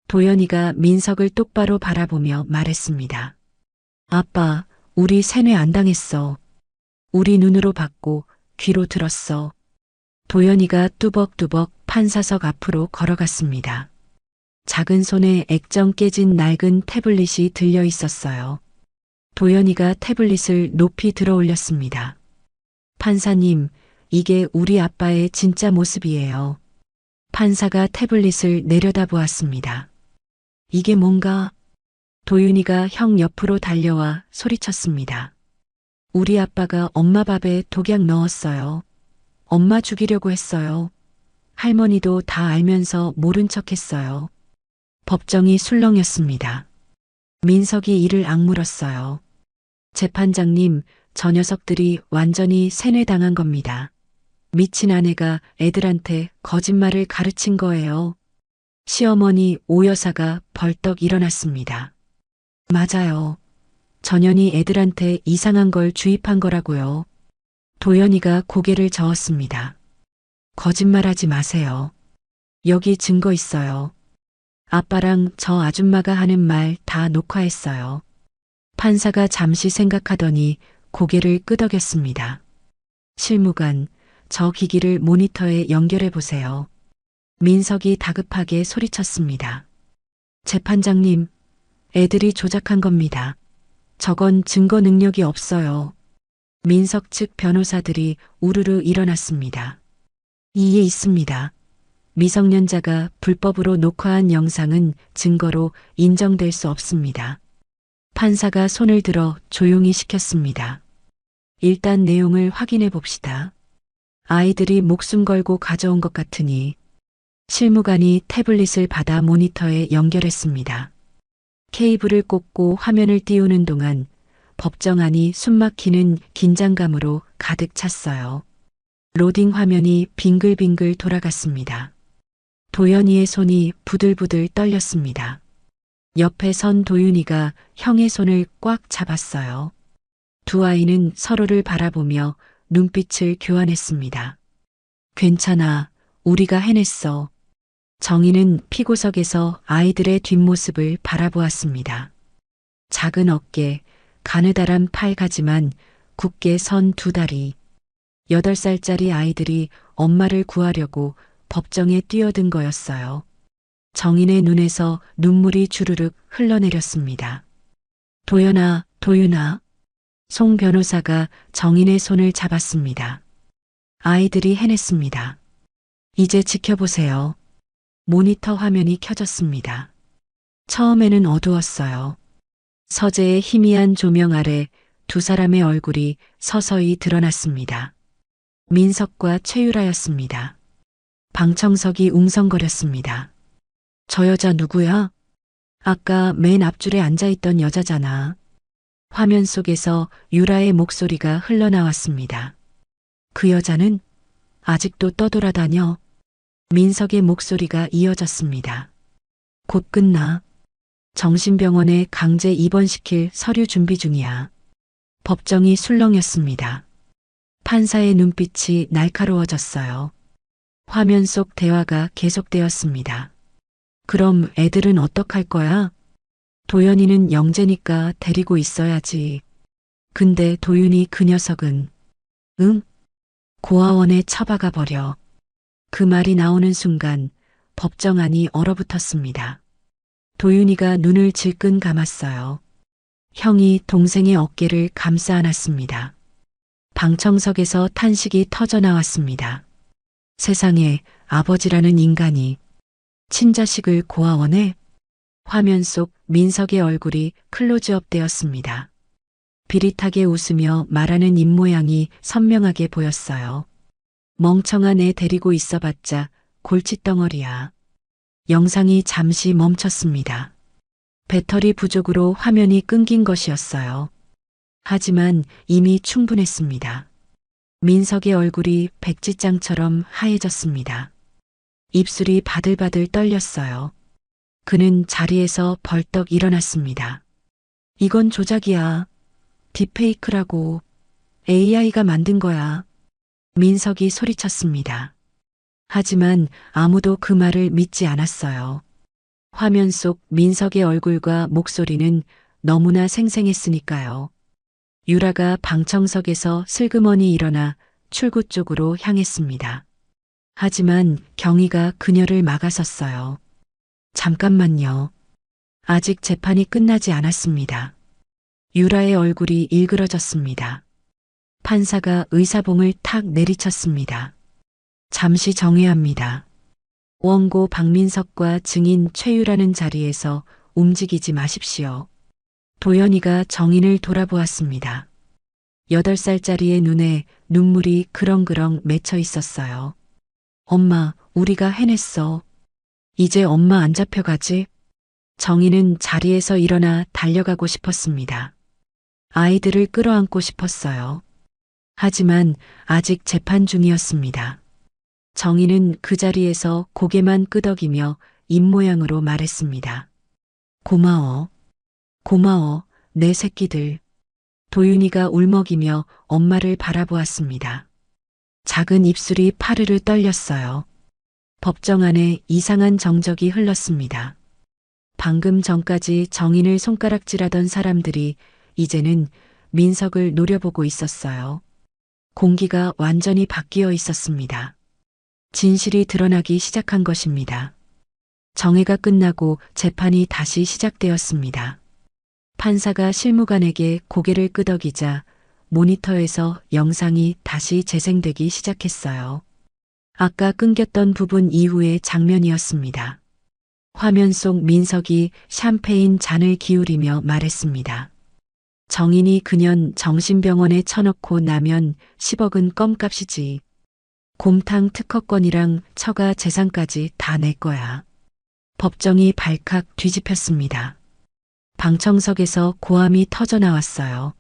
도연이가 민석을 똑바로 바라보며 말했습니다. 아빠, 우리 세뇌 안 당했어. 우리 눈으로 봤고 귀로 들었어. 도연이가 뚜벅뚜벅 판사석 앞으로 걸어갔습니다. 작은 손에 액정 깨진 낡은 태블릿이 들려 있었어요. 도연이가 태블릿을 높이 들어 올렸습니다. 판사님, 이게 우리 아빠의 진짜 모습이에요. 판사가 태블릿을 내려다보았습니다. 이게 뭔가? 도윤이가 형 옆으로 달려와 소리쳤습니다. 우리 아빠가 엄마 밥에 독약 넣었어요. 엄마 죽이려고 했어요. 할머니도 다 알면서 모른 척 했어요. 법정이 술렁였습니다. 민석이 이를 악물었어요. 재판장님, 저 녀석들이 완전히 세뇌당한 겁니다. 미친 아내가 애들한테 거짓말을 가르친 거예요. 시어머니 오 여사가 벌떡 일어났습니다. 맞아요. 전현이 애들한테 이상한 걸 주입한 거라고요. 도연이가 고개를 저었습니다. 거짓말하지 마세요. 여기 증거 있어요. 아빠랑 저 아줌마가 하는 말 다 녹화했어요. 판사가 잠시 생각하더니 고개를 끄덕였습니다. 실무관, 저 기기를 모니터에 연결해 보세요. 민석이 다급하게 소리쳤습니다. 재판장님, 애들이 조작한 겁니다. 저건 증거 능력이 없어요. 민석 측 변호사들이 우르르 일어났습니다. 이에 있습니다. 미성년자가 불법으로 녹화한 영상은 증거로 인정될 수 없습니다. 판사가 손을 들어 조용히 시켰습니다. 일단 내용을 확인해 봅시다. 아이들이 목숨 걸고 가져온 것 같으니 실무관이 태블릿을 받아 모니터에 연결했습니다. 케이블을 꽂고 화면을 띄우는 동안 법정 안이 숨막히는 긴장감으로 가득 찼어요. 로딩 화면이 빙글빙글 돌아갔습니다. 도연이의 손이 부들부들 떨렸습니다. 옆에 선 도윤이가 형의 손을 꽉 잡았어요. 두 아이는 서로를 바라보며 눈빛을 교환했습니다. 괜찮아, 우리가 해냈어. 정희는 피고석에서 아이들의 뒷모습을 바라보았습니다. 작은 어깨, 가느다란 팔가지만 굳게 선 두 다리. 8살짜리 아이들이 엄마를 구하려고 법정에 뛰어든 거였어요. 정인의 눈에서 눈물이 주르륵 흘러내렸습니다. 도연아, 도윤아. 송 변호사가 정인의 손을 잡았습니다. 아이들이 해냈습니다. 이제 지켜보세요. 모니터 화면이 켜졌습니다. 처음에는 어두웠어요. 서재의 희미한 조명 아래 두 사람의 얼굴이 서서히 드러났습니다. 민석과 최유라였습니다. 방청석이 웅성거렸습니다. 저 여자 누구야? 아까 맨 앞줄에 앉아있던 여자잖아. 화면 속에서 유라의 목소리가 흘러나왔습니다. 그 여자는 아직도 떠돌아다녀. 민석의 목소리가 이어졌습니다. 곧 끝나. 정신병원에 강제 입원시킬 서류 준비 중이야. 법정이 술렁였습니다. 판사의 눈빛이 날카로워졌어요. 화면 속 대화가 계속되었습니다. 그럼 애들은 어떡할 거야? 도연이는 영재니까 데리고 있어야지. 근데 도윤이 그 녀석은 응? 고아원에 처박아 버려. 그 말이 나오는 순간 법정 안이 얼어붙었습니다. 도윤이가 눈을 질끈 감았어요. 형이 동생의 어깨를 감싸 안았습니다. 방청석에서 탄식이 터져 나왔습니다. 세상에 아버지라는 인간이 친자식을 고아원에? 화면 속 민석의 얼굴이 클로즈업 되었습니다. 비릿하게 웃으며 말하는 입모양이 선명하게 보였어요. 멍청한 애 데리고 있어봤자 골칫덩어리야. 영상이 잠시 멈췄습니다. 배터리 부족으로 화면이 끊긴 것이었어요. 하지만 이미 충분했습니다. 민석의 얼굴이 백지장처럼 하얘졌습니다. 입술이 바들바들 떨렸어요. 그는 자리에서 벌떡 일어났습니다. 이건 조작이야. 딥페이크라고. AI가 만든 거야. 민석이 소리쳤습니다. 하지만 아무도 그 말을 믿지 않았어요. 화면 속 민석의 얼굴과 목소리는 너무나 생생했으니까요. 유라가 방청석에서 슬그머니 일어나 출구 쪽으로 향했습니다. 하지만 경희가 그녀를 막아섰어요. 잠깐만요. 아직 재판이 끝나지 않았습니다. 유라의 얼굴이 일그러졌습니다. 판사가 의사봉을 탁 내리쳤습니다. 잠시 정회합니다. 원고 박민석과 증인 최유라는 자리에서 움직이지 마십시오. 도연이가 정인을 돌아보았습니다. 8살짜리의 눈에 눈물이 그렁그렁 맺혀 있었어요. 엄마, 우리가 해냈어. 이제 엄마 안 잡혀가지? 정인은 자리에서 일어나 달려가고 싶었습니다. 아이들을 끌어안고 싶었어요. 하지만 아직 재판 중이었습니다. 정인은 그 자리에서 고개만 끄덕이며 입모양으로 말했습니다. 고마워. 고마워, 내 새끼들. 도윤이가 울먹이며 엄마를 바라보았습니다. 작은 입술이 파르르 떨렸어요. 법정 안에 이상한 정적이 흘렀습니다. 방금 전까지 정인을 손가락질하던 사람들이 이제는 민석을 노려보고 있었어요. 공기가 완전히 바뀌어 있었습니다. 진실이 드러나기 시작한 것입니다. 정회가 끝나고 재판이 다시 시작되었습니다. 판사가 실무관에게 고개를 끄덕이자 모니터에서 영상이 다시 재생되기 시작했어요. 아까 끊겼던 부분 이후의 장면이었습니다. 화면 속 민석이 샴페인 잔을 기울이며 말했습니다. 정인이 그년 정신병원에 쳐넣고 나면 10억은 껌값이지. 곰탕 특허권이랑 처가 재산까지 다 내 거야. 법정이 발칵 뒤집혔습니다. 방청석에서 고함이 터져나왔어요.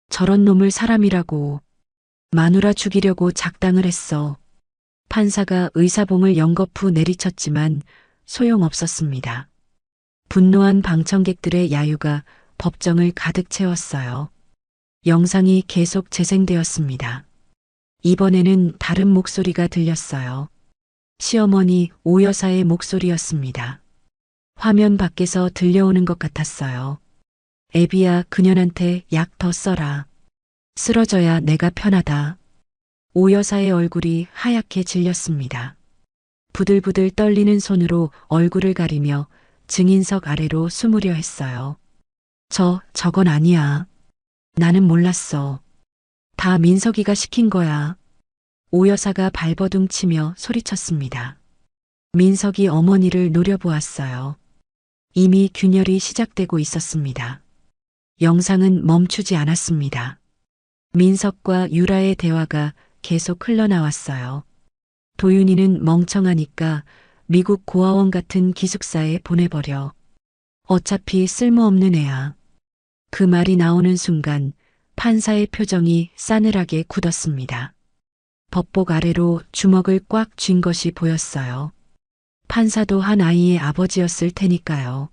저런 놈을 사람이라고. 마누라 죽이려고 작당을 했어. 판사가 의사봉을 연거푸 내리쳤지만 소용없었습니다. 분노한 방청객들의 야유가 법정을 가득 채웠어요. 영상이 계속 재생되었습니다. 이번에는 다른 목소리가 들렸어요. 시어머니 오 여사의 목소리였습니다. 화면 밖에서 들려오는 것 같았어요. 애비야, 그년한테 약 더 써라. 쓰러져야 내가 편하다. 오 여사의 얼굴이 하얗게 질렸습니다. 부들부들 떨리는 손으로 얼굴을 가리며 증인석 아래로 숨으려 했어요. 저건 아니야. 나는 몰랐어. 다 민석이가 시킨 거야. 오 여사가 발버둥 치며 소리쳤습니다. 민석이 어머니를 노려보았어요. 이미 균열이 시작되고 있었습니다. 영상은 멈추지 않았습니다. 민석과 유라의 대화가 계속 흘러나왔어요. 도윤이는 멍청하니까 미국 고아원 같은 기숙사에 보내버려. 어차피 쓸모없는 애야. 그 말이 나오는 순간 판사의 표정이 싸늘하게 굳었습니다. 법복 아래로 주먹을 꽉 쥔 것이 보였어요. 판사도 한 아이의 아버지였을 테니까요.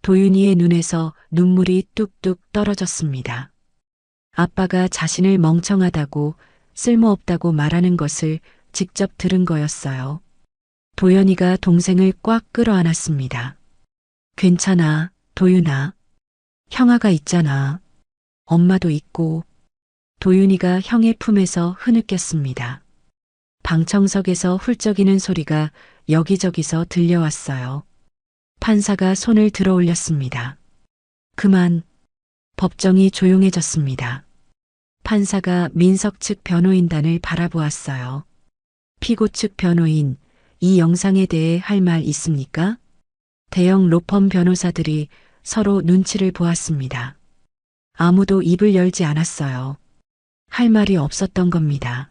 도윤이의 눈에서 눈물이 뚝뚝 떨어졌습니다. 아빠가 자신을 멍청하다고 쓸모없다고 말하는 것을 직접 들은 거였어요. 도연이가 동생을 꽉 끌어안았습니다. 괜찮아, 도윤아. 형아가 있잖아. 엄마도 있고. 도윤이가 형의 품에서 흐느꼈습니다. 방청석에서 훌쩍이는 소리가 여기저기서 들려왔어요. 판사가 손을 들어 올렸습니다. 그만. 법정이 조용해졌습니다. 판사가 민석 측 변호인단을 바라보았어요. 피고 측 변호인 이 영상에 대해 할 말 있습니까? 대형 로펌 변호사들이 서로 눈치를 보았습니다. 아무도 입을 열지 않았어요. 할 말이 없었던 겁니다.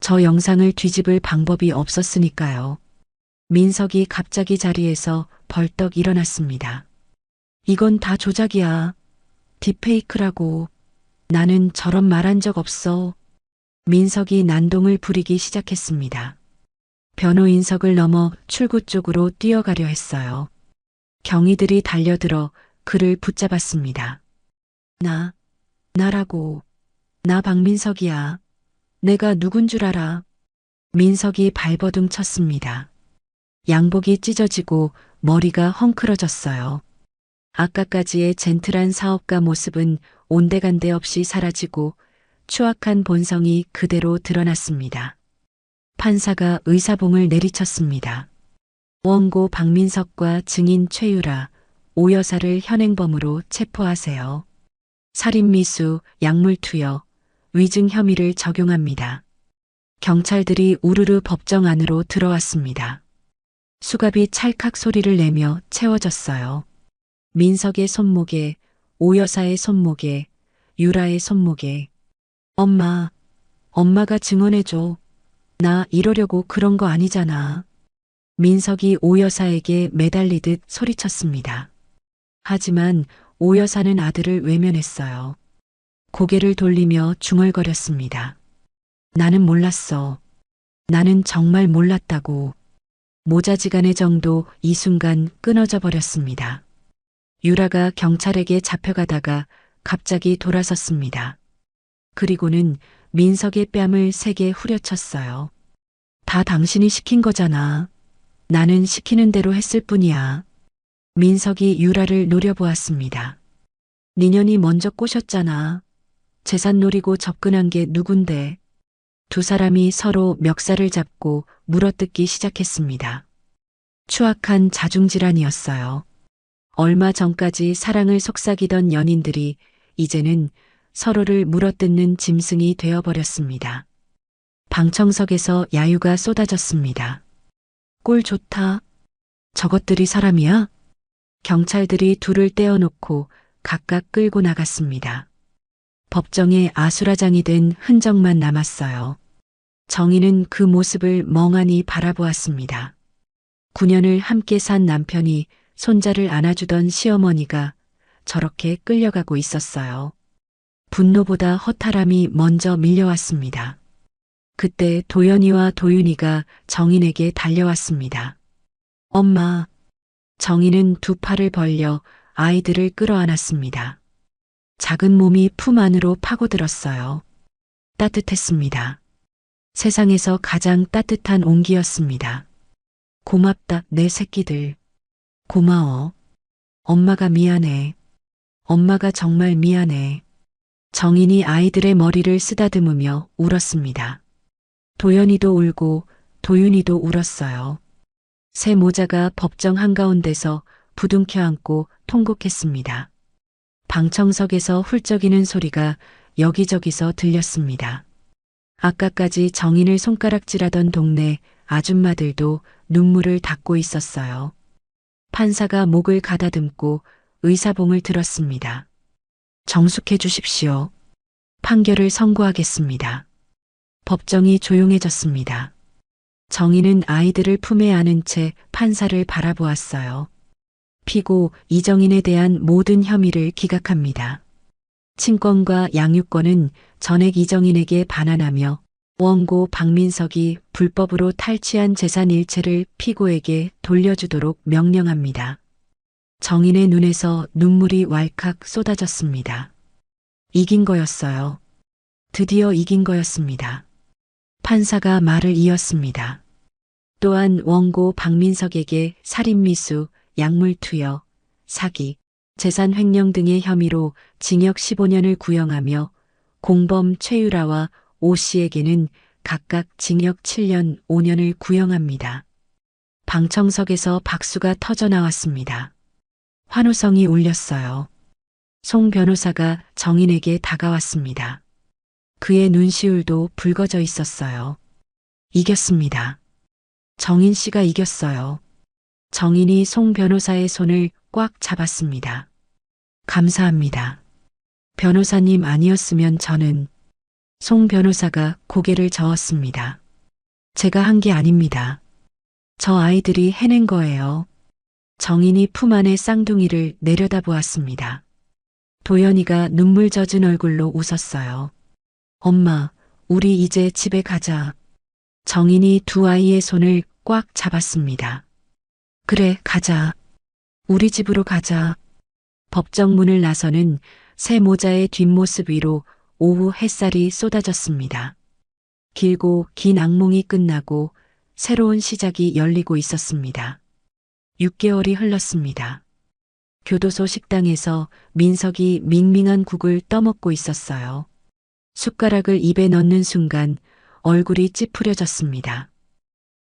저 영상을 뒤집을 방법이 없었으니까요. 민석이 갑자기 자리에서 벌떡 일어났습니다. 이건 다 조작이야. 딥페이크라고. 나는 저런 말 한 적 없어. 민석이 난동을 부리기 시작했습니다. 변호인석을 넘어 출구 쪽으로 뛰어가려 했어요. 경위들이 달려들어 그를 붙잡았습니다. 나라고. 나 박민석이야. 내가 누군 줄 알아. 민석이 발버둥 쳤습니다. 양복이 찢어지고 머리가 헝클어졌어요. 아까까지의 젠틀한 사업가 모습은 온데간데 없이 사라지고 추악한 본성이 그대로 드러났습니다. 판사가 의사봉을 내리쳤습니다. 원고 박민석과 증인 최유라, 오 여사를 현행범으로 체포하세요. 살인미수, 약물투여, 위증 혐의를 적용합니다. 경찰들이 우르르 법정 안으로 들어왔습니다. 수갑이 찰칵 소리를 내며 채워졌어요. 민석의 손목에, 오 여사의 손목에, 유라의 손목에. 엄마가 증언해줘. 나 이러려고 그런 거 아니잖아. 민석이 오 여사에게 매달리듯 소리쳤습니다. 하지만 오 여사는 아들을 외면했어요. 고개를 돌리며 중얼거렸습니다. 나는 몰랐어. 나는 정말 몰랐다고. 모자지간의 정도 이 순간 끊어져 버렸습니다. 유라가 경찰에게 잡혀가다가 갑자기 돌아섰습니다. 그리고는 민석의 뺨을 세게 후려쳤어요. 다 당신이 시킨 거잖아. 나는 시키는 대로 했을 뿐이야. 민석이 유라를 노려보았습니다. 니년이 먼저 꼬셨잖아. 재산 노리고 접근한 게 누군데. 두 사람이 서로 멱살을 잡고 물어뜯기 시작했습니다. 추악한 자중질환이었어요. 얼마 전까지 사랑을 속삭이던 연인들이 이제는 서로를 물어뜯는 짐승이 되어버렸습니다. 방청석에서 야유가 쏟아졌습니다. 꼴 좋다. 저것들이 사람이야? 경찰들이 둘을 떼어놓고 각각 끌고 나갔습니다. 법정에 아수라장이 된 흔적만 남았어요. 정희는 그 모습을 멍하니 바라보았습니다. 9년을 함께 산 남편이 손자를 안아주던 시어머니가 저렇게 끌려가고 있었어요. 분노보다 허탈함이 먼저 밀려왔습니다. 그때 도연이와 도윤이가 정인에게 달려왔습니다. 엄마. 정인은 두 팔을 벌려 아이들을 끌어안았습니다. 작은 몸이 품 안으로 파고들었어요. 따뜻했습니다. 세상에서 가장 따뜻한 온기였습니다. 고맙다, 내 새끼들. 고마워. 엄마가 미안해. 엄마가 정말 미안해. 정인이 아이들의 머리를 쓰다듬으며 울었습니다. 도연이도 울고 도윤이도 울었어요. 새 모자가 법정 한가운데서 부둥켜 안고 통곡했습니다. 방청석에서 훌쩍이는 소리가 여기저기서 들렸습니다. 아까까지 정인을 손가락질하던 동네 아줌마들도 눈물을 닦고 있었어요. 판사가 목을 가다듬고 의사봉을 들었습니다. 정숙해 주십시오. 판결을 선고하겠습니다. 법정이 조용해졌습니다. 정인은 아이들을 품에 안은 채 판사를 바라보았어요. 피고 이정인에 대한 모든 혐의를 기각합니다. 친권과 양육권은 전액 이정인에게 반환하며 원고 박민석이 불법으로 탈취한 재산 일체를 피고에게 돌려주도록 명령합니다. 정인의 눈에서 눈물이 왈칵 쏟아졌습니다. 이긴 거였어요. 드디어 이긴 거였습니다. 판사가 말을 이었습니다. 또한 원고 박민석에게 살인미수, 약물투여, 사기, 재산 횡령 등의 혐의로 징역 15년을 구형하며 공범 최유라와 오 씨에게는 각각 징역 7년 5년을 구형합니다. 방청석에서 박수가 터져나왔습니다. 환호성이 울렸어요. 송 변호사가 정인에게 다가왔습니다. 그의 눈시울도 붉어져 있었어요. 이겼습니다. 정인 씨가 이겼어요. 정인이 송 변호사의 손을 꽉 잡았습니다. 감사합니다. 변호사님 아니었으면 저는 송 변호사가 고개를 저었습니다. 제가 한 게 아닙니다. 저 아이들이 해낸 거예요. 정인이 품 안의 쌍둥이를 내려다보았습니다. 도연이가 눈물 젖은 얼굴로 웃었어요. 엄마, 우리 이제 집에 가자. 정인이 두 아이의 손을 꽉 잡았습니다. 그래, 가자. 우리 집으로 가자. 법정 문을 나서는 새 모자의 뒷모습 위로 오후 햇살이 쏟아졌습니다. 길고 긴 악몽이 끝나고 새로운 시작이 열리고 있었습니다. 6개월이 흘렀습니다. 교도소 식당에서 민석이 밍밍한 국을 떠먹고 있었어요. 숟가락을 입에 넣는 순간 얼굴이 찌푸려졌습니다.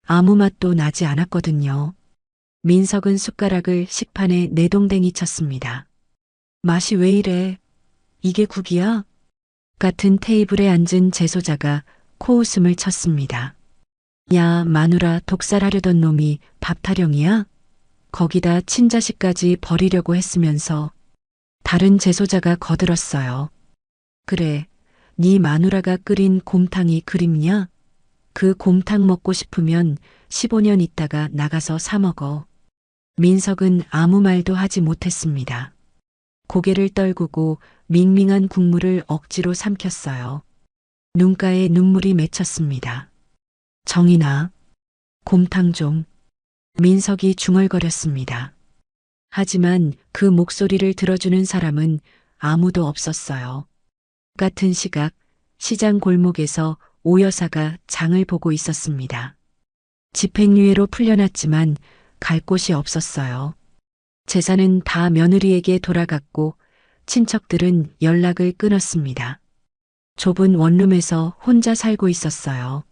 아무 맛도 나지 않았거든요. 민석은 숟가락을 식판에 내동댕이 쳤습니다. 맛이 왜 이래? 이게 국이야? 같은 테이블에 앉은 재소자가 코웃음을 쳤습니다. 야, 마누라 독살하려던 놈이 밥 타령이야? 거기다 친자식까지 버리려고 했으면서. 다른 재소자가 거들었어요. 그래, 네 마누라가 끓인 곰탕이 그립냐? 그 곰탕 먹고 싶으면 15년 있다가 나가서 사 먹어. 민석은 아무 말도 하지 못했습니다. 고개를 떨구고 밍밍한 국물을 억지로 삼켰어요. 눈가에 눈물이 맺혔습니다. 정인아, 곰탕 좀. 민석이 중얼거렸습니다. 하지만 그 목소리를 들어주는 사람은 아무도 없었어요. 같은 시각 시장 골목에서 오 여사가 장을 보고 있었습니다. 집행유예로 풀려났지만 갈 곳이 없었어요. 재산은 다 며느리에게 돌아갔고 친척들은 연락을 끊었습니다. 좁은 원룸에서 혼자 살고 있었어요.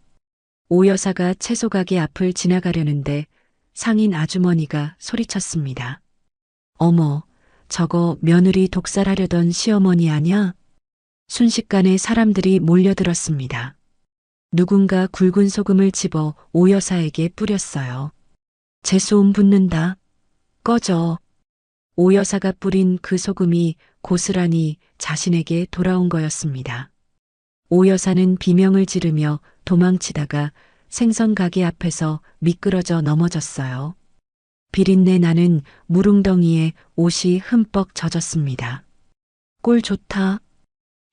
오 여사가 채소 가게 앞을 지나가려는데 상인 아주머니가 소리쳤습니다. 어머, 저거 며느리 독살하려던 시어머니 아냐? 순식간에 사람들이 몰려들었습니다. 누군가 굵은 소금을 집어 오 여사에게 뿌렸어요. 재수옴 붙는다. 꺼져. 오 여사가 뿌린 그 소금이 고스란히 자신에게 돌아온 거였습니다. 오 여사는 비명을 지르며 도망치다가 생선 가게 앞에서 미끄러져 넘어졌어요. 비린내 나는 무릉덩이에 옷이 흠뻑 젖었습니다. 꼴 좋다.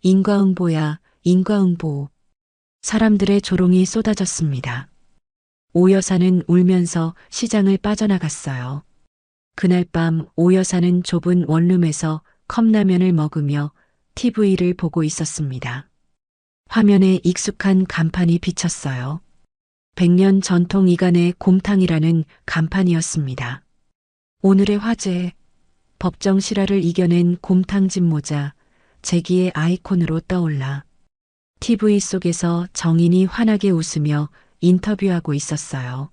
인과응보야, 인과응보. 사람들의 조롱이 쏟아졌습니다. 오 여사는 울면서 시장을 빠져나갔어요. 그날 밤 오 여사는 좁은 원룸에서 컵라면을 먹으며 TV를 보고 있었습니다. 화면에 익숙한 간판이 비쳤어요. 100년 전통 이간의 곰탕이라는 간판이었습니다. 오늘의 화제, 법정 실화를 이겨낸 곰탕집 모자, 재기의 아이콘으로 떠올라 TV 속에서 정인이 환하게 웃으며 인터뷰하고 있었어요.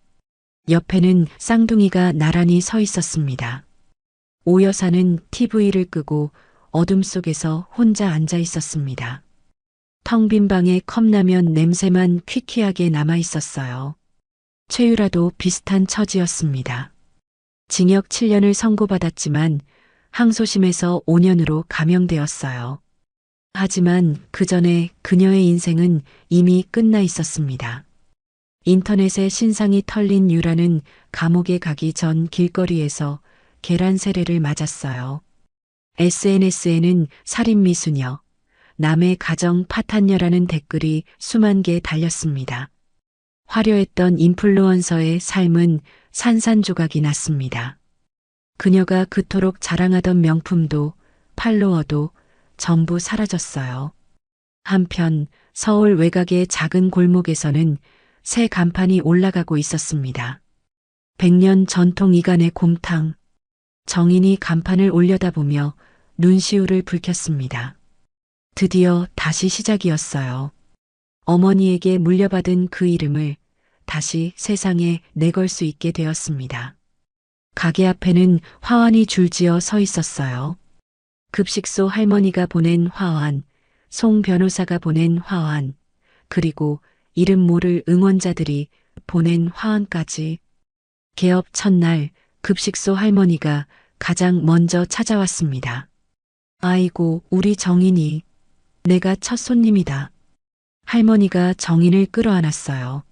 옆에는 쌍둥이가 나란히 서 있었습니다. 오 여사는 TV를 끄고 어둠 속에서 혼자 앉아 있었습니다. 텅 빈 방에 컵라면 냄새만 퀴퀴하게 남아 있었어요. 최유라도 비슷한 처지였습니다. 징역 7년을 선고받았지만 항소심에서 5년으로 감형되었어요. 하지만 그 전에 그녀의 인생은 이미 끝나 있었습니다. 인터넷에 신상이 털린 유라는 감옥에 가기 전 길거리에서 계란 세례를 맞았어요. SNS에는 살인 미수녀, 남의 가정 파탄녀라는 댓글이 수만 개 달렸습니다. 화려했던 인플루언서의 삶은 산산조각이 났습니다. 그녀가 그토록 자랑하던 명품도 팔로워도 전부 사라졌어요. 한편 서울 외곽의 작은 골목에서는 새 간판이 올라가고 있었습니다. 100년 전통 이간의 곰탕. 정인이 간판을 올려다보며 눈시울을 붉혔습니다. 드디어 다시 시작이었어요. 어머니에게 물려받은 그 이름을 다시 세상에 내걸 수 있게 되었습니다. 가게 앞에는 화환이 줄지어 서 있었어요. 급식소 할머니가 보낸 화환, 송 변호사가 보낸 화환, 그리고 이름 모를 응원자들이 보낸 화환까지. 개업 첫날 급식소 할머니가 가장 먼저 찾아왔습니다. 아이고, 우리 정인이. 내가 첫 손님이다. 할머니가 정인을 끌어안았어요.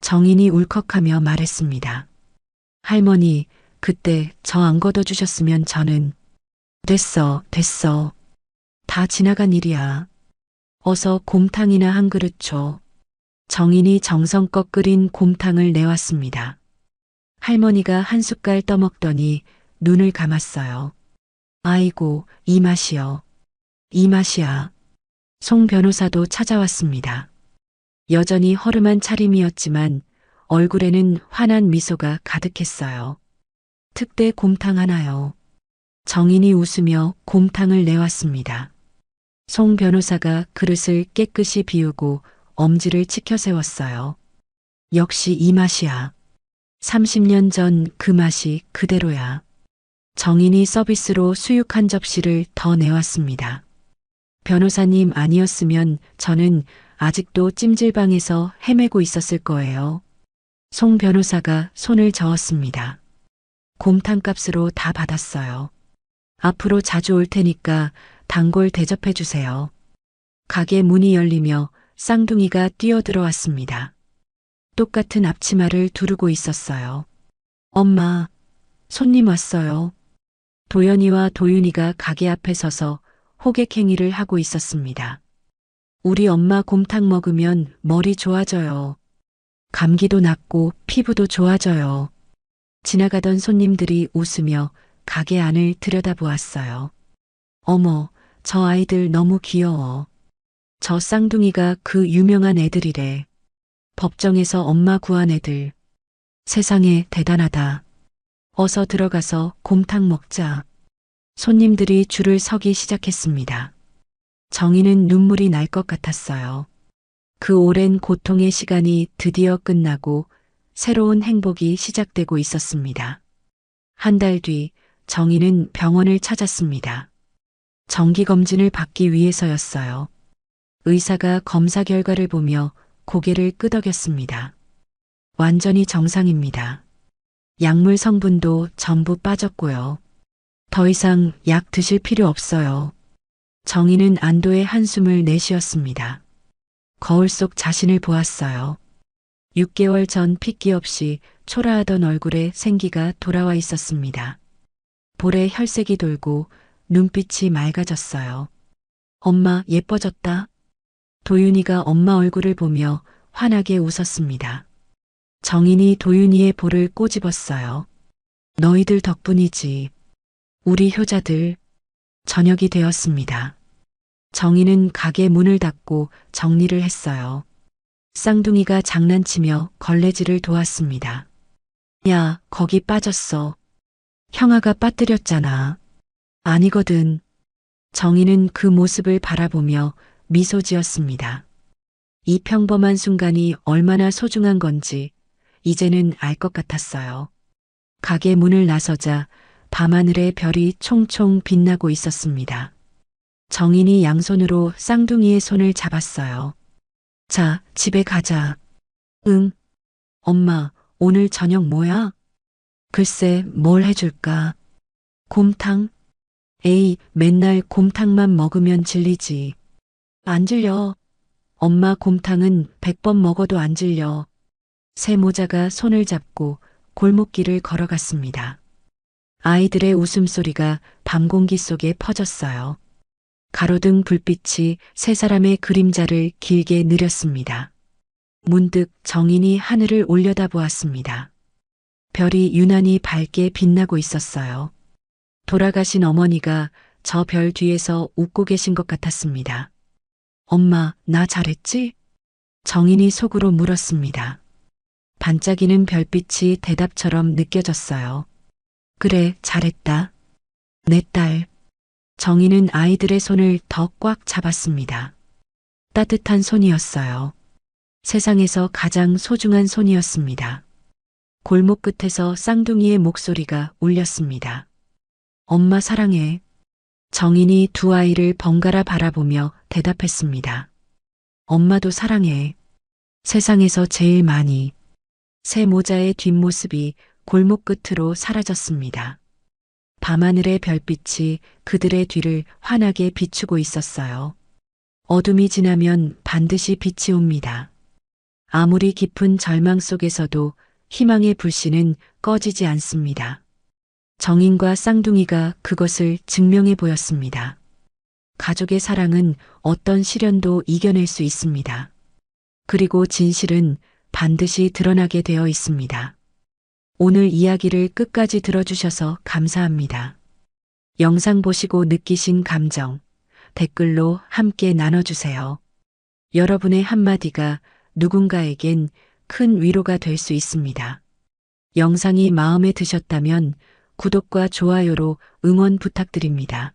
정인이 울컥하며 말했습니다. 할머니, 그때 저 안 걷어주셨으면 저는. 됐어, 됐어. 다 지나간 일이야. 어서 곰탕이나 한 그릇 줘. 정인이 정성껏 끓인 곰탕을 내왔습니다. 할머니가 한 숟갈 떠먹더니 눈을 감았어요. 아이고, 이 맛이여. 이 맛이야. 송 변호사도 찾아왔습니다. 여전히 허름한 차림이었지만 얼굴에는 환한 미소가 가득했어요. 특대 곰탕 하나요. 정인이 웃으며 곰탕을 내왔습니다. 송 변호사가 그릇을 깨끗이 비우고 엄지를 치켜 세웠어요. 역시 이 맛이야. 30년 전 그 맛이 그대로야. 정인이 서비스로 수육 한 접시를 더 내왔습니다. 변호사님 아니었으면 저는 아직도 찜질방에서 헤매고 있었을 거예요. 송 변호사가 손을 저었습니다. 곰탕 값으로 다 받았어요. 앞으로 자주 올 테니까 단골 대접해 주세요. 가게 문이 열리며 쌍둥이가 뛰어들어왔습니다. 똑같은 앞치마를 두르고 있었어요. 엄마, 손님 왔어요. 도연이와 도윤이가 가게 앞에 서서 호객행위를 하고 있었습니다. 우리 엄마 곰탕 먹으면 머리 좋아져요. 감기도 낫고 피부도 좋아져요. 지나가던 손님들이 웃으며 가게 안을 들여다보았어요. 어머, 저 아이들 너무 귀여워. 저 쌍둥이가 그 유명한 애들이래. 법정에서 엄마 구한 애들. 세상에 대단하다. 어서 들어가서 곰탕 먹자. 손님들이 줄을 서기 시작했습니다. 정희는 눈물이 날 것 같았어요. 그 오랜 고통의 시간이 드디어 끝나고 새로운 행복이 시작되고 있었습니다. 한 달 뒤 정희는 병원을 찾았습니다. 정기검진을 받기 위해서였어요. 의사가 검사 결과를 보며 고개를 끄덕였습니다. 완전히 정상입니다. 약물 성분도 전부 빠졌고요. 더 이상 약 드실 필요 없어요. 정희는 안도의 한숨을 내쉬었습니다. 거울 속 자신을 보았어요. 6개월 전 핏기 없이 초라하던 얼굴에 생기가 돌아와 있었습니다. 볼에 혈색이 돌고 눈빛이 맑아졌어요. 엄마 예뻐졌다. 도윤이가 엄마 얼굴을 보며 환하게 웃었습니다. 정인이 도윤이의 볼을 꼬집었어요. 너희들 덕분이지. 우리 효자들. 저녁이 되었습니다. 정인은 가게 문을 닫고 정리를 했어요. 쌍둥이가 장난치며 걸레질을 도왔습니다. 야, 거기 빠졌어. 형아가 빠뜨렸잖아. 아니거든. 정인은 그 모습을 바라보며 미소 지었습니다. 이 평범한 순간이 얼마나 소중한 건지 이제는 알 것 같았어요. 가게 문을 나서자 밤하늘에 별이 총총 빛나고 있었습니다. 정인이 양손으로 쌍둥이의 손을 잡았어요. 자, 집에 가자. 응. 엄마, 오늘 저녁 뭐야? 글쎄, 뭘 해줄까? 곰탕? 에이, 맨날 곰탕만 먹으면 질리지. 안 질려. 엄마 곰탕은 100번 먹어도 안 질려. 새 모자가 손을 잡고 골목길을 걸어갔습니다. 아이들의 웃음소리가 밤 공기 속에 퍼졌어요. 가로등 불빛이 세 사람의 그림자를 길게 느렸습니다. 문득 정인이 하늘을 올려다보았습니다. 별이 유난히 밝게 빛나고 있었어요. 돌아가신 어머니가 저 별 뒤에서 웃고 계신 것 같았습니다. 엄마, 나 잘했지? 정인이 속으로 물었습니다. 반짝이는 별빛이 대답처럼 느껴졌어요. 그래, 잘했다. 내 딸. 정인은 아이들의 손을 더 꽉 잡았습니다. 따뜻한 손이었어요. 세상에서 가장 소중한 손이었습니다. 골목 끝에서 쌍둥이의 목소리가 울렸습니다. 엄마 사랑해. 정인이 두 아이를 번갈아 바라보며 대답했습니다. 엄마도 사랑해. 세상에서 제일 많이. 새 모자의 뒷모습이 골목 끝으로 사라졌습니다. 밤하늘의 별빛이 그들의 뒤를 환하게 비추고 있었어요. 어둠이 지나면 반드시 빛이 옵니다. 아무리 깊은 절망 속에서도 희망의 불씨는 꺼지지 않습니다. 정인과 쌍둥이가 그것을 증명해 보였습니다. 가족의 사랑은 어떤 시련도 이겨낼 수 있습니다. 그리고 진실은 반드시 드러나게 되어 있습니다. 오늘 이야기를 끝까지 들어주셔서 감사합니다. 영상 보시고 느끼신 감정, 댓글로 함께 나눠주세요. 여러분의 한마디가 누군가에겐 큰 위로가 될 수 있습니다. 영상이 마음에 드셨다면 구독과 좋아요로 응원 부탁드립니다.